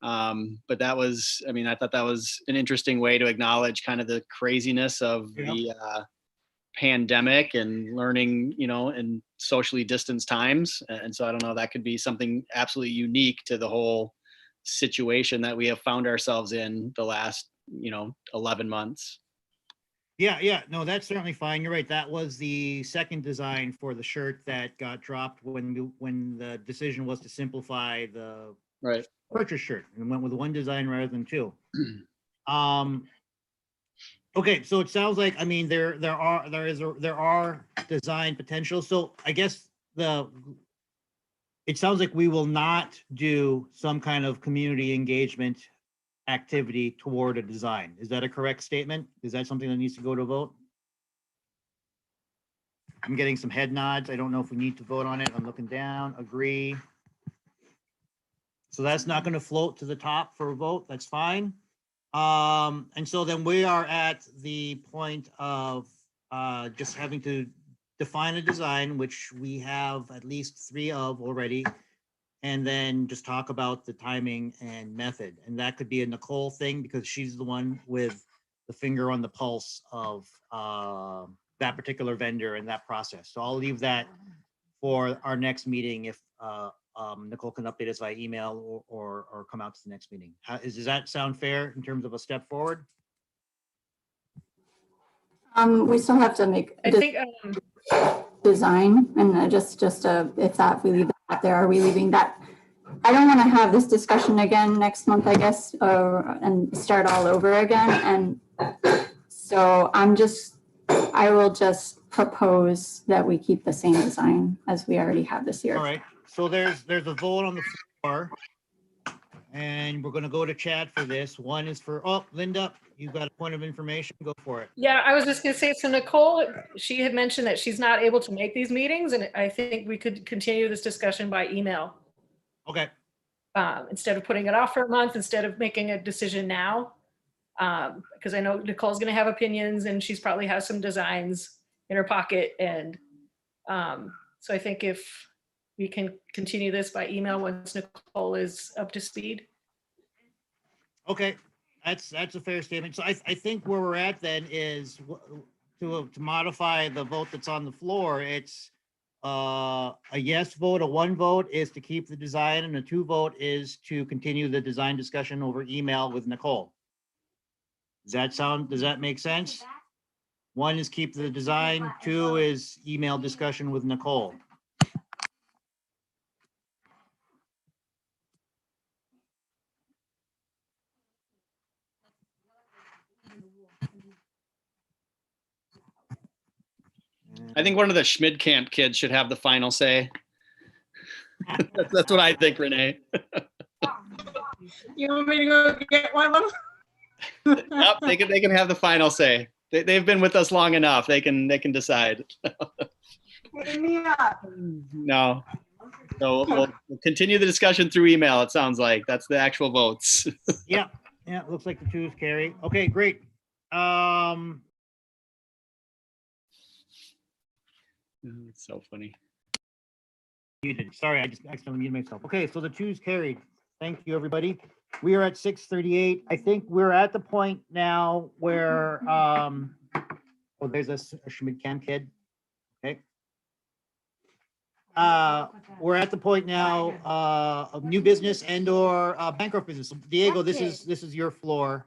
Speaker 4: but that was, I thought that was an interesting way to acknowledge kind of the craziness of the pandemic and learning, in socially distanced times. And so I don't know, that could be something absolutely unique to the whole situation that we have found ourselves in the last 11 months.
Speaker 1: Yeah, no, that's certainly fine. You're right. That was the second design for the shirt that got dropped when the decision was to simplify the purchase shirt and went with one design rather than two. Okay, so it sounds like, there are design potential. So I guess it sounds like we will not do some kind of community engagement activity toward a design. Is that a correct statement? Is that something that needs to go to vote? I'm getting some head nods. I don't know if we need to vote on it. I'm looking down, agree. So that's not going to float to the top for a vote. That's fine. And so then we are at the point of just having to define a design, which we have at least 3 of already, and then just talk about the timing and method. And that could be a Nicole thing because she's the one with the finger on the pulse of that particular vendor and that process. So I'll leave that for our next meeting if Nicole can update us via email or come out to the next meeting. Does that sound fair in terms of a step forward?
Speaker 3: We still have to make
Speaker 5: I think
Speaker 3: design, and just if that we leave that there, are we leaving that? I don't want to have this discussion again next month, I guess, and start all over again. And so I will just propose that we keep the same design as we already have this year.
Speaker 1: All right. So there's a vote on the floor, and we're going to go to Chad for this. One is for, Linda, you've got a point of information. Go for it.
Speaker 5: Yeah, I was just going to say, so Nicole, she had mentioned that she's not able to make these meetings, and I think we could continue this discussion by email.
Speaker 1: Okay.
Speaker 5: Instead of putting it off for a month, instead of making a decision now, because I know Nicole's going to have opinions, and she's probably has some designs in her pocket, and so I think if we can continue this by email once Nicole is up to speed.
Speaker 1: Okay, that's a fair statement. So I think where we're at then is to modify the vote that's on the floor. It's a yes vote, a 1 vote is to keep the design, and a 2 vote is to continue the design discussion over email with Nicole. Does that make sense? One is keep the design. Two is email discussion with Nicole.
Speaker 4: I think one of the Schmid Camp kids should have the final say. That's what I think, Renee.
Speaker 9: You want me to go get one of them?
Speaker 4: Yep, they can have the final say. They've been with us long enough. They can decide.
Speaker 9: Hit me up.
Speaker 4: No. So we'll continue the discussion through email. It sounds like that's the actual votes.
Speaker 1: Yeah, it looks like the twos carry. Okay, great.
Speaker 4: It's so funny.
Speaker 1: Muted. Sorry, I just accidentally muted myself. Okay, so the twos carried. Thank you, everybody. We are at 6:38. I think we're at the point now where, oh, there's a Schmid Camp kid. Okay. We're at the point now of new business and or Bancroft business. Diego, this is your floor,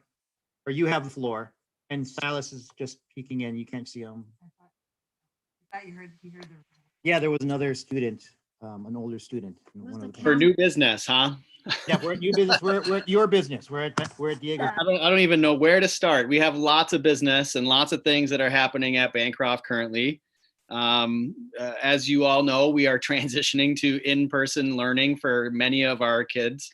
Speaker 1: or you have the floor, and Silas is just peeking in. You can't see him. Yeah, there was another student, an older student.
Speaker 4: For new business, huh?
Speaker 1: Yeah, we're at new business. We're at your business. We're at Diego's.
Speaker 4: I don't even know where to start. We have lots of business and lots of things that are happening at Bancroft currently. As you all know, we are transitioning to in-person learning for many of our kids.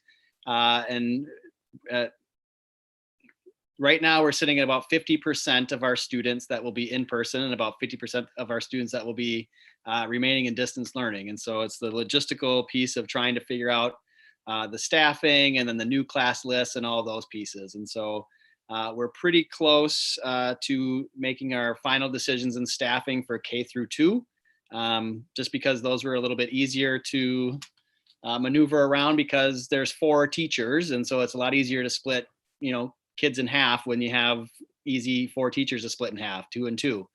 Speaker 4: Right now we're sitting at about 50% of our students that will be in person and about 50% of our students that will be remaining in distance learning. And so it's the logistical piece of trying to figure out the staffing and then the new class lists and all those pieces. And so we're pretty close to making our final decisions in staffing for K-2, just because those were a little bit easier to maneuver around because there's 4 teachers. And so it's a lot easier to split, kids in half when you have easy 4 teachers to split in half, 2 and 2.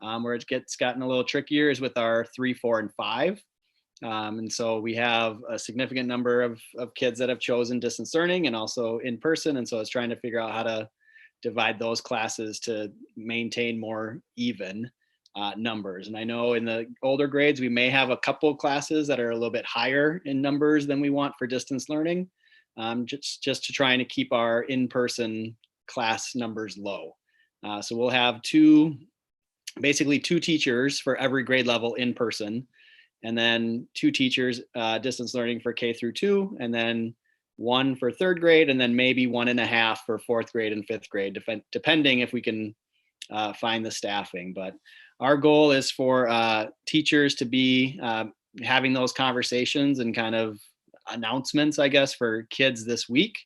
Speaker 4: Where it gets gotten a little trickier is with our 3, 4, and 5. And so we have a significant number of kids that have chosen distance learning and also in person. And so it's trying to figure out how to divide those classes to maintain more even numbers. And I know in the older grades, we may have a couple of classes that are a little bit higher in numbers than we want for distance learning, just to try and keep our in-person class numbers low. So we'll have basically two teachers for every grade level in person, and then 2 teachers distance learning for K-2, and then 1 for 3rd grade, and then maybe 1.5 for 4th grade and 5th grade, depending if we can find the staffing. But our goal is for teachers to be having those conversations and kind of announcements, I guess, for kids this week,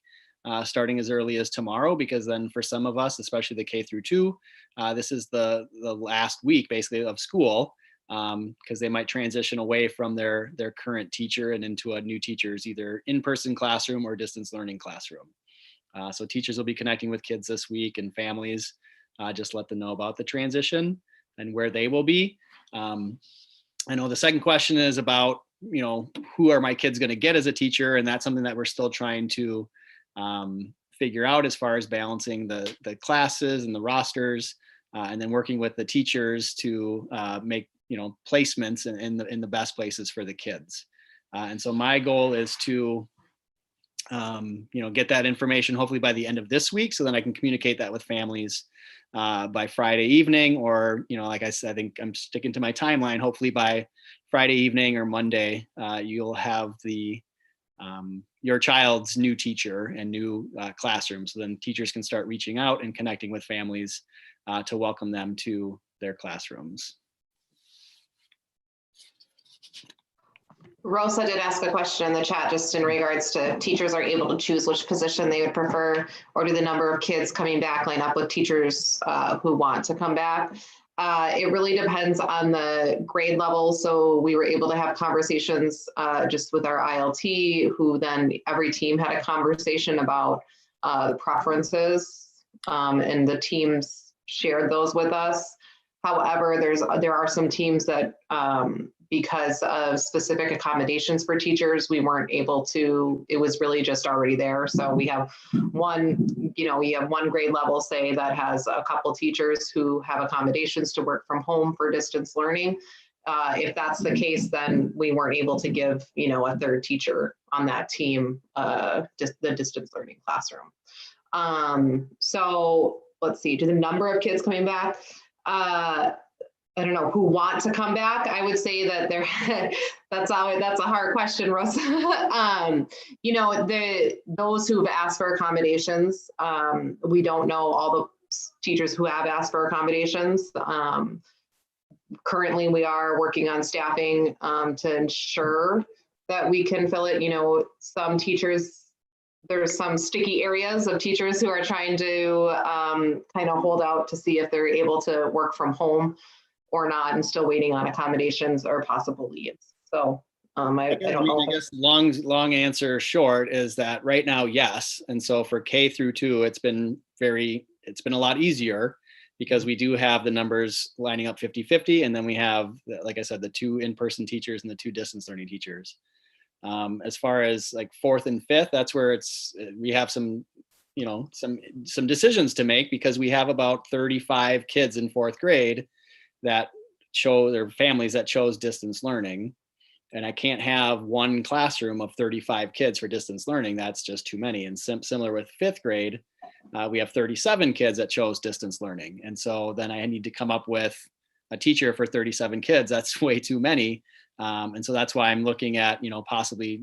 Speaker 4: starting as early as tomorrow, because then for some of us, especially the K-2, this is the last week basically of school, because they might transition away from their current teacher and into a new teacher's either in-person classroom or distance learning classroom. So teachers will be connecting with kids this week and families, just let them know about the transition and where they will be. I know the second question is about, who are my kids going to get as a teacher? And that's something that we're still trying to figure out as far as balancing the classes and the rosters, and then working with the teachers to make placements in the best places for the kids. And so my goal is to get that information hopefully by the end of this week, so then I can communicate that with families by Friday evening, or like I said, I think I'm sticking to my timeline. Hopefully by Friday evening or Monday, you'll have your child's new teacher and new classroom, so then teachers can start reaching out and connecting with families to welcome them to their classrooms.
Speaker 7: Rosa did ask a question in the chat just in regards to teachers are able to choose which position they would prefer, or do the number of kids coming back line up with teachers who want to come back. It really depends on the grade level. So we were able to have conversations just with our ILT, who then every team had a conversation about the preferences, and the teams shared those with us. However, there are some teams that, because of specific accommodations for teachers, we weren't able to, it was really just already there. So we have one grade level, say, that has a couple teachers who have accommodations to work from home for distance learning. If that's the case, then we weren't able to give, a third teacher on that team, just the distance learning classroom. So let's see, to the number of kids coming back, I don't know who want to come back. I would say that that's a hard question, Rosa. Those who've asked for accommodations, we don't know all the teachers who have asked for accommodations. Currently, we are working on staffing to ensure that we can fill it. Some teachers, there's some sticky areas of teachers who are trying to kind of hold out to see if they're able to work from home or not, and still waiting on accommodations or possible leads. So I don't know.
Speaker 4: I guess long answer short is that right now, yes. And so for K through 2, it's been a lot easier because we do have the numbers lining up 50-50. And then we have, like I said, the 2 in-person teachers and the 2 distance learning teachers. As far as like 4th and 5th, that's where we have some decisions to make, because we have about 35 kids in 4th grade that show their families that chose distance learning. And I can't have one classroom of 35 kids for distance learning. That's just too many. And similar with 5th grade, we have 37 kids that chose distance learning. And so then I need to come up with a teacher for 37 kids. That's way too many. And so that's why I'm looking at, possibly,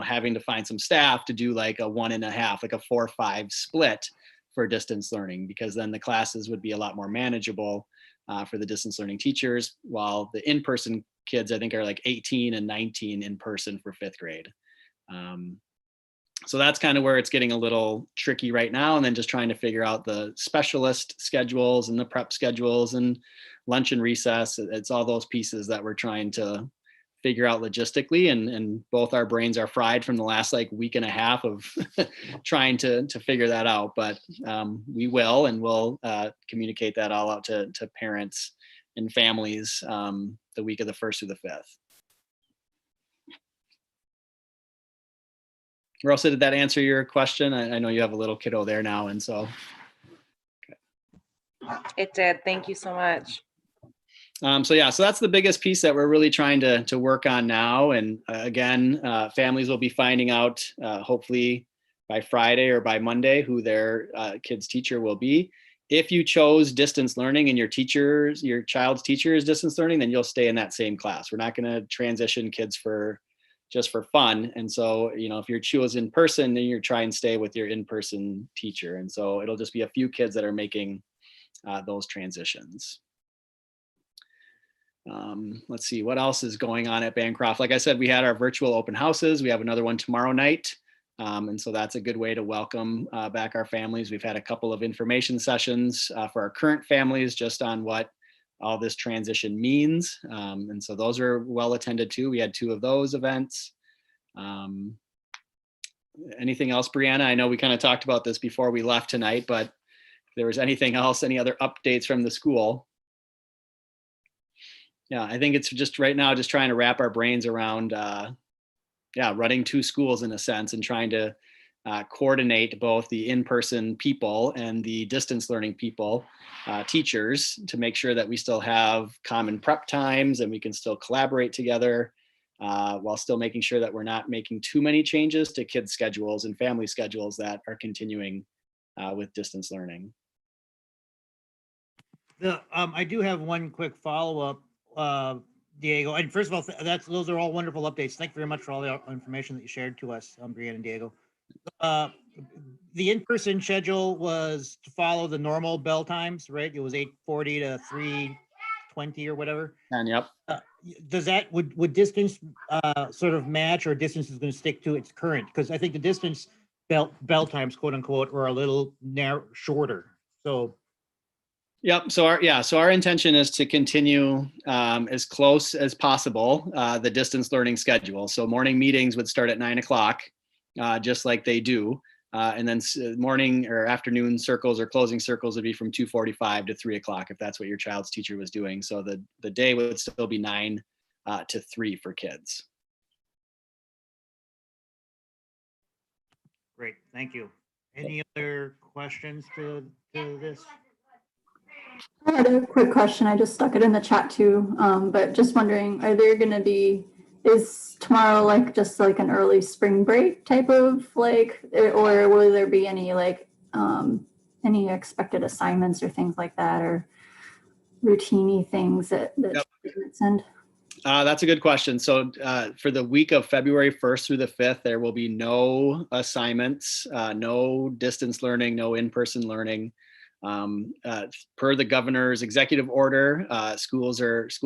Speaker 4: having to find some staff to do like a 1.5, like a 4-5 split for distance learning, because then the classes would be a lot more manageable for the distance learning teachers, while the in-person kids, I think, are like 18 and 19 in person for 5th grade. So that's kind of where it's getting a little tricky right now. And then just trying to figure out the specialist schedules and the prep schedules and lunch and recess. It's all those pieces that we're trying to figure out logistically, and both our brains are fried from the last like week and a half of trying to figure that out. But we will, and we'll communicate that all out to parents and families the week of the 1st through the 5th. Rosa, did that answer your question? I know you have a little kiddo there now, and so.
Speaker 10: It did. Thank you so much.
Speaker 4: So that's the biggest piece that we're really trying to work on now. And again, families will be finding out hopefully by Friday or by Monday who their kid's teacher will be. If you chose distance learning and your child's teacher is distance learning, then you'll stay in that same class. We're not going to transition kids just for fun. And so, if you're choosing in person, then you're trying to stay with your in-person teacher. And so it'll just be a few kids that are making those transitions. Let's see what else is going on at Bancroft. Like I said, we had our virtual open houses. We have another one tomorrow night. And so that's a good way to welcome back our families. We've had a couple of information sessions for our current families just on what all this transition means. And so those are well attended too. We had 2 of those events. Anything else, Brianna? I know we kind of talked about this before we left tonight, but if there was anything else, any other updates from the school? Yeah, I think it's just right now, just trying to wrap our brains around, running 2 schools in a sense, and trying to coordinate both the in-person people and the distance learning people, teachers, to make sure that we still have common prep times and we can still collaborate together while still making sure that we're not making too many changes to kids' schedules and family schedules that are continuing with distance learning.
Speaker 1: I do have one quick follow-up, Diego. And first of all, those are all wonderful updates. Thank you very much for all the information that you shared to us, Brianna and Diego. The in-person schedule was to follow the normal bell times, right? It was 8:40 to 3:20 or whatever.
Speaker 4: And yep.
Speaker 1: Does that would distance sort of match, or distance is going to stick to its current? Because I think the distance bell times, quote unquote, were a little shorter. So.
Speaker 4: Yep. So our intention is to continue as close as possible the distance learning schedule. So morning meetings would start at 9 o'clock, just like they do. And then morning or afternoon circles or closing circles would be from 2:45 to 3 o'clock if that's what your child's teacher was doing. So the day would still be 9 to 3 for kids.
Speaker 1: Great, thank you. Any other questions to this?
Speaker 3: I had a quick question. I just stuck it in the chat too. But just wondering, are there going to be, is tomorrow like just like an early spring break type of like, or will there be any like any expected assignments or things like that, or routine-y things that
Speaker 4: Yep.
Speaker 3: students send?
Speaker 4: That's a good question. So for the week of February 1st through the 5th, there will be no assignments, no distance learning, no in-person learning. Per the governor's executive order, school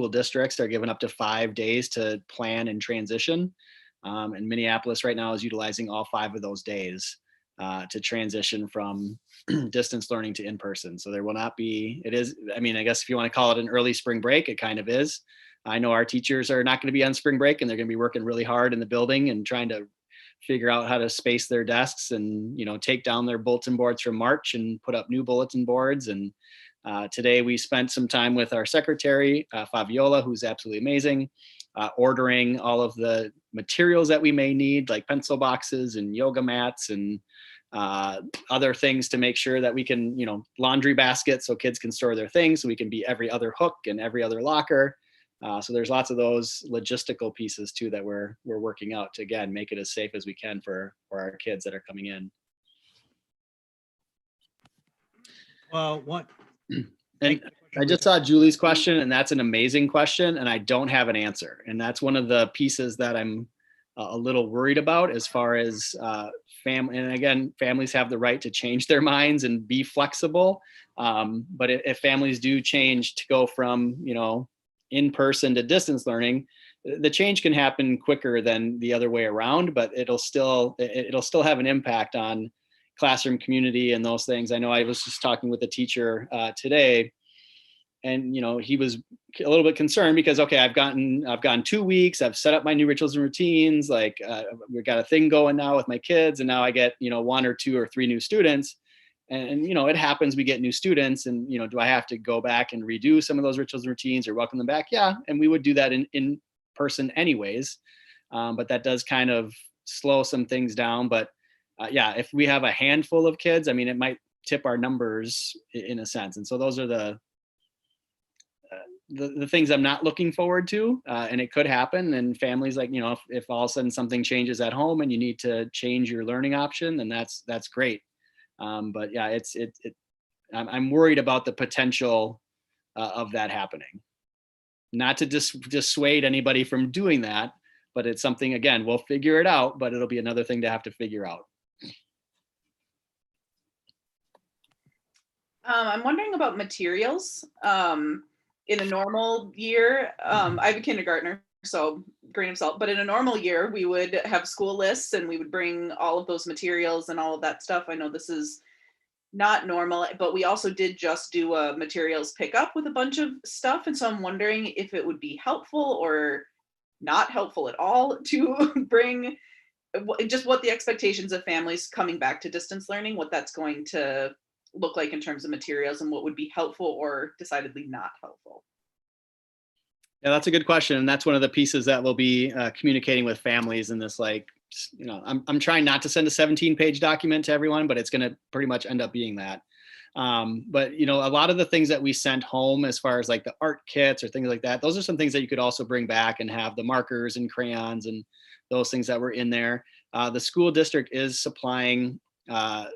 Speaker 4: districts are given up to 5 days to plan and transition. And Minneapolis right now is utilizing all 5 of those days to transition from distance learning to in-person. So there will not be, it is, I mean, I guess if you want to call it an early spring break, it kind of is. I know our teachers are not going to be on spring break and they're going to be working really hard in the building and trying to figure out how to space their desks and, you know, take down their bulletin boards from March and put up new bulletin boards. And today we spent some time with our secretary, Fabiola, who's absolutely amazing, ordering all of the materials that we may need, like pencil boxes and yoga mats and other things to make sure that we can, you know, laundry baskets so kids can store their things, so we can be every other hook and every other locker. So there's lots of those logistical pieces too that we're working out to, again, make it as safe as we can for our kids that are coming in.
Speaker 1: Well, what?
Speaker 4: And I just saw Julie's question, and that's an amazing question, and I don't have an answer. And that's one of the pieces that I'm a little worried about as far as family. And again, families have the right to change their minds and be flexible. But if families do change to go from, you know, in-person to distance learning, the change can happen quicker than the other way around, but it'll still have an impact on classroom community and those things. I know I was just talking with a teacher today, and, you know, he was a little bit concerned because, okay, I've gone 2 weeks, I've set up my new rituals and routines, like we've got a thing going now with my kids, and now I get, you know, 1 or 2 or 3 new students. And, you know, it happens, we get new students, and, you know, do I have to go back and redo some of those rituals and routines or welcome them back? Yeah. And we would do that in person anyways. But that does kind of slow some things down. But yeah, if we have a handful of kids, I mean, it might tip our numbers in a sense. And so those are the things I'm not looking forward to. And it could happen. And families, like, you know, if all of a sudden something changes at home and you need to change your learning option, then that's great. But yeah, I'm worried about the potential of that happening. Not to dissuade anybody from doing that, but it's something, again, we'll figure it out, but it'll be another thing to have to figure out.
Speaker 11: I'm wondering about materials. In a normal year, I have a kindergartner, so grain of salt, but in a normal year, we would have school lists and we would bring all of those materials and all of that stuff. I know this is not normal, but we also did just do a materials pickup with a bunch of stuff. And so I'm wondering if it would be helpful or not helpful at all to bring just what the expectations of families coming back to distance learning, what that's going to look like in terms of materials and what would be helpful or decidedly not helpful.
Speaker 4: Yeah, that's a good question. And that's one of the pieces that we'll be communicating with families in this, like, you know, I'm trying not to send a 17-page document to everyone, but it's going to pretty much end up being that. But, you know, a lot of the things that we sent home as far as like the art kits or things like that, those are some things that you could also bring back and have the markers and crayons and those things that were in there. The school district is supplying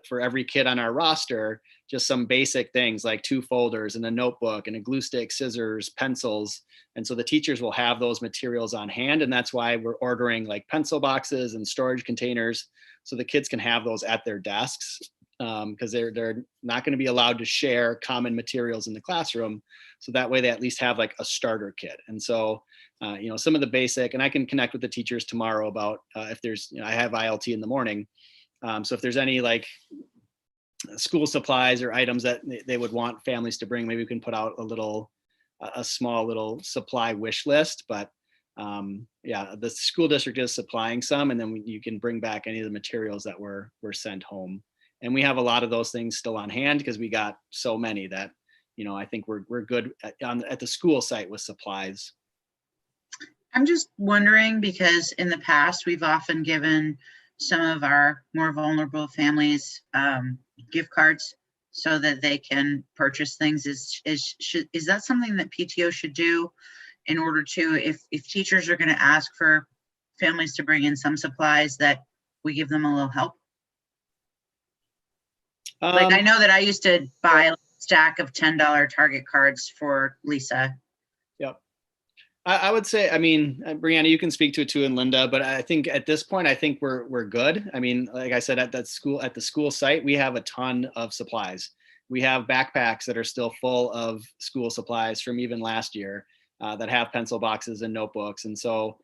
Speaker 4: for every kid on our roster just some basic things like 2 folders and a notebook and a glue stick, scissors, pencils. And so the teachers will have those materials on hand. And that's why we're ordering like pencil boxes and storage containers so the kids can have those at their desks, because they're not going to be allowed to share common materials in the classroom. So that way they at least have like a starter kit. And so, you know, some of the basic, and I can connect with the teachers tomorrow about if there's, you know, I have ILT in the morning. So if there's any like school supplies or items that they would want families to bring, maybe we can put out a small little supply wish list. But yeah, the school district is supplying some, and then you can bring back any of the materials that were sent home. And we have a lot of those things still on hand because we got so many that, I think we're good at the school site with supplies.
Speaker 2: I'm just wondering, because in the past, we've often given some of our more vulnerable families gift cards so that they can purchase things. Is that something that PTO should do in order to, if teachers are going to ask for families to bring in some supplies, that we give them a little help? Like, I know that I used to buy a stack of $10 Target cards for Lisa.
Speaker 4: Yep. I would say, I mean, Brianna, you can speak to it too, and Linda, but I think at this point, I think we're good. I mean, like I said, at the school site, we have a ton of supplies. We have backpacks that are still full of school supplies from even last year that have pencil boxes and notebooks. And so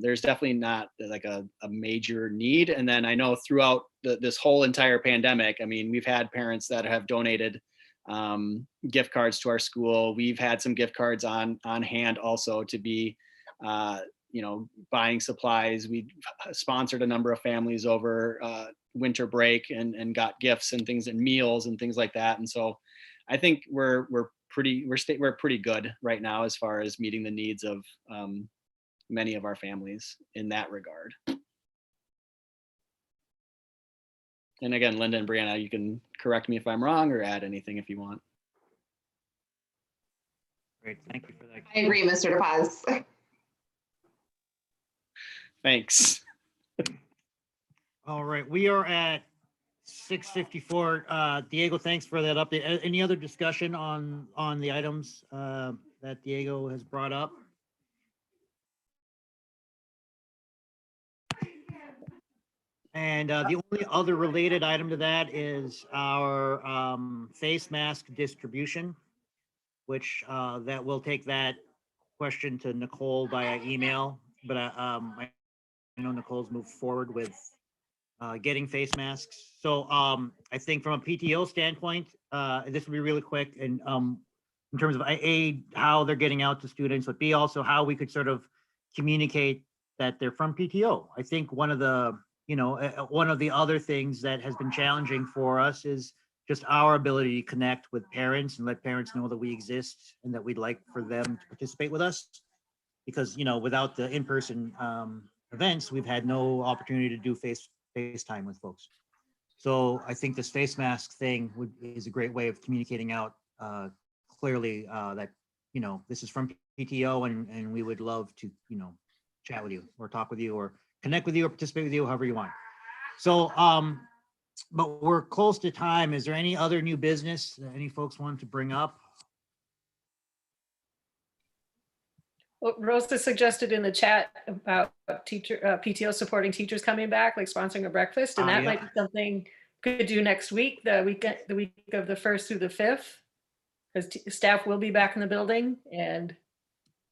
Speaker 4: there's definitely not like a major need. And then I know throughout this whole entire pandemic, I mean, we've had parents that have donated gift cards to our school. We've had some gift cards on hand also to be, buying supplies. We sponsored a number of families over winter break and got gifts and things and meals and things like that. And so I think we're pretty good right now as far as meeting the needs of many of our families in that regard. And again, Linda and Brianna, you can correct me if I'm wrong or add anything if you want.
Speaker 1: Great, thank you for that.
Speaker 7: I agree, Mr. DePaz.
Speaker 4: Thanks.
Speaker 1: All right, we are at 6:54. Diego, thanks for that update. Any other discussion on the items that Diego has brought up? And the only other related item to that is our face mask distribution, which that will take that question to Nicole via email. But I know Nicole's moved forward with getting face masks. So I think from a PTO standpoint, this will be really quick. And in terms of A, how they're getting out to students, but B, also how we could sort of communicate that they're from PTO. I think one of the other things that has been challenging for us is just our ability to connect with parents and let parents know that we exist and that we'd like for them to participate with us. Because, without the in-person events, we've had no opportunity to do FaceTime with folks. So I think this face mask thing is a great way of communicating out clearly that, this is from PTO and we would love to, chat with you or talk with you or connect with you or participate with you, however you want. So, but we're close to time. Is there any other new business that any folks want to bring up?
Speaker 5: Well, Rosa suggested in the chat about PTO supporting teachers coming back, like sponsoring a breakfast, and that
Speaker 1: yeah.
Speaker 5: might be something we could do next week, the week of the 1st through the 5th, because staff will be back in the building and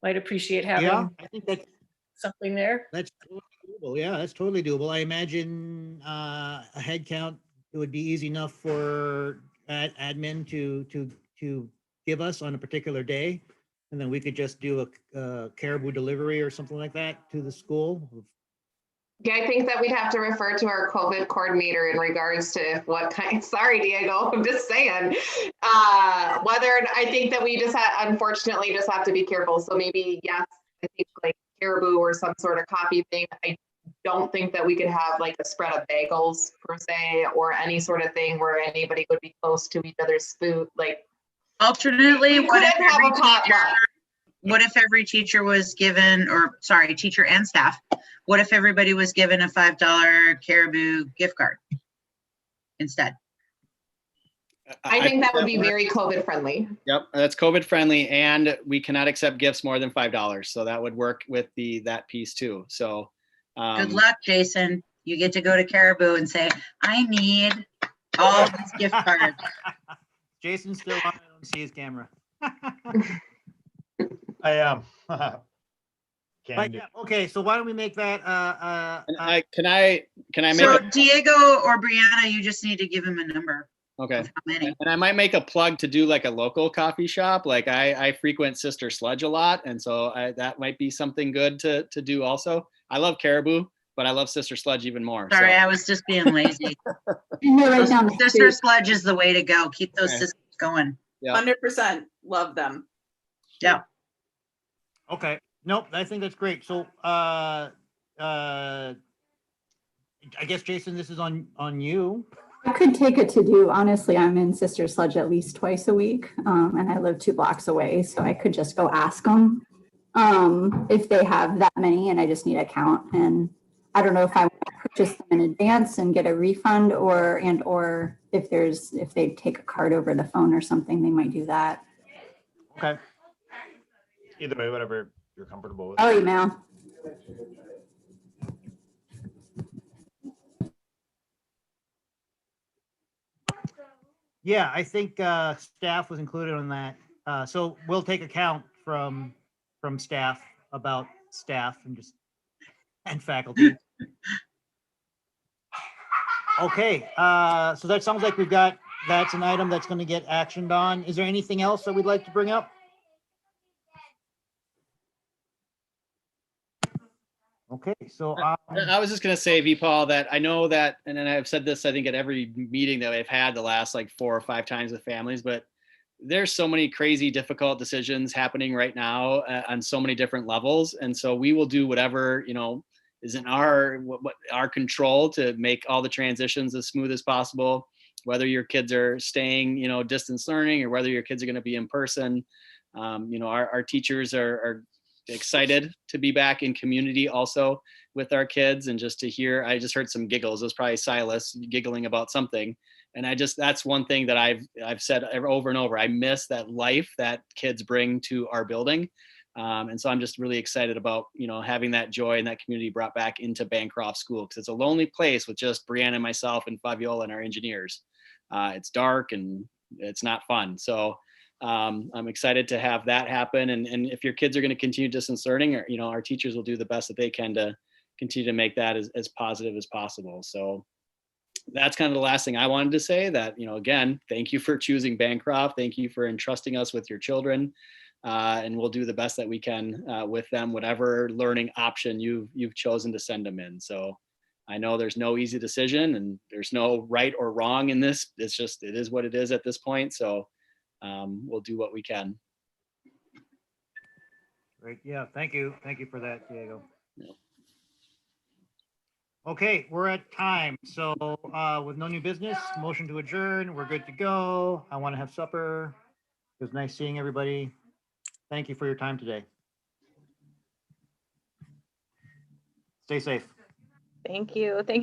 Speaker 5: might appreciate having
Speaker 1: I think that's
Speaker 5: something there.
Speaker 1: That's totally doable. Yeah, that's totally doable. I imagine a head count, it would be easy enough for admin to give us on a particular day. And then we could just do a caribou delivery or something like that to the school.
Speaker 7: Yeah, I think that we'd have to refer to our COVID coordinator in regards to what kind, sorry, Diego, I'm just saying. I think that we just unfortunately just have to be careful. So maybe, yes, I think like caribou or some sort of coffee thing. I don't think that we could have like a spread of bagels per se, or any sort of thing where anybody would be close to each other's food. Like,
Speaker 2: alternately,
Speaker 7: what
Speaker 2: if every teacher was given, or sorry, teacher and staff, what if everybody was given a $5 caribou gift card instead?
Speaker 7: I think that would be very COVID friendly.
Speaker 4: Yep, that's COVID friendly, and we cannot accept gifts more than $5. So that would work with that piece too. So
Speaker 2: good luck, Jason. You get to go to Caribou and say, I need all these gift cards.
Speaker 1: Jason's still on. I don't see his camera.
Speaker 6: I am.
Speaker 1: But yeah, okay, so why don't we make that
Speaker 4: can I make
Speaker 2: so Diego or Brianna, you just need to give him a number.
Speaker 4: Okay.
Speaker 2: How many?
Speaker 4: And I might make a plug to do like a local coffee shop. Like I frequent Sister Sledge a lot. And so that might be something good to do also. I love Caribou, but I love Sister Sledge even more.
Speaker 2: Sorry,
Speaker 4: So.
Speaker 2: I was just being lazy.
Speaker 3: And they're right down the
Speaker 2: Sister
Speaker 3: street.
Speaker 2: Sledge is the way to go. Keep those
Speaker 4: Okay.
Speaker 2: sisters going.
Speaker 4: Yeah.
Speaker 11: 100% love them.
Speaker 2: Yeah.
Speaker 1: Okay, nope, I think that's great. So, I guess, Jason, this is on you.
Speaker 3: I could take a to-do. Honestly, I'm in Sister Sledge at least twice a week, and I live 2 blocks away, so I could just go ask them if they have that many, and I just need a count. And I don't know if I want to purchase them in advance and get a refund, or if they take a card over the phone or something, they might do that.
Speaker 1: Okay,
Speaker 6: Either way, whatever you're comfortable with.
Speaker 3: I'll email.
Speaker 1: yeah, I think staff was included on that. So we'll take account from staff about staff and faculty. Okay, so that sounds like that's an item that's going to get actioned on. Is there anything else that we'd like to bring up? Okay, so
Speaker 4: I was just going to say, Vipal, that I know that, and then I've said this, I think at every meeting that I've had the last like 4 or 5 times with families, but there's so many crazy, difficult decisions happening right now on so many different levels. And so we will do whatever, is in our control to make all the transitions as smooth as possible, whether your kids are staying, distance learning, or whether your kids are going to be in person. Our teachers are excited to be back in community also with our kids, and just to hear, I just heard some giggles. It was probably Silas giggling about something. And that's one thing that I've said over and over. I miss that life that kids bring to our building. And so I'm just really excited about, having that joy and that community brought back into Bancroft School, because it's a lonely place with just Brianna and myself and Fabiola and our engineers. It's dark and it's not fun. So I'm excited to have that happen. And if your kids are going to continue distance learning, our teachers will do the best that they can to continue to make that as positive as possible. So that's kind of the last thing I wanted to say, that, again, thank you for choosing Bancroft. Thank you for entrusting us with your children. And we'll do the best that we can with them, whatever learning option you've chosen to send them in. So I know there's no easy decision and there's no right or wrong in this. It is what it is at this point. So we'll do what we can.
Speaker 1: great. Yeah, thank you for that, Diego.
Speaker 4: Yep.
Speaker 1: Okay, we're at time. So with no new business, motion to adjourn. We're good to go. I want to have supper. It was nice seeing everybody. Thank you for your time today. Stay safe.
Speaker 7: Thank you. Thank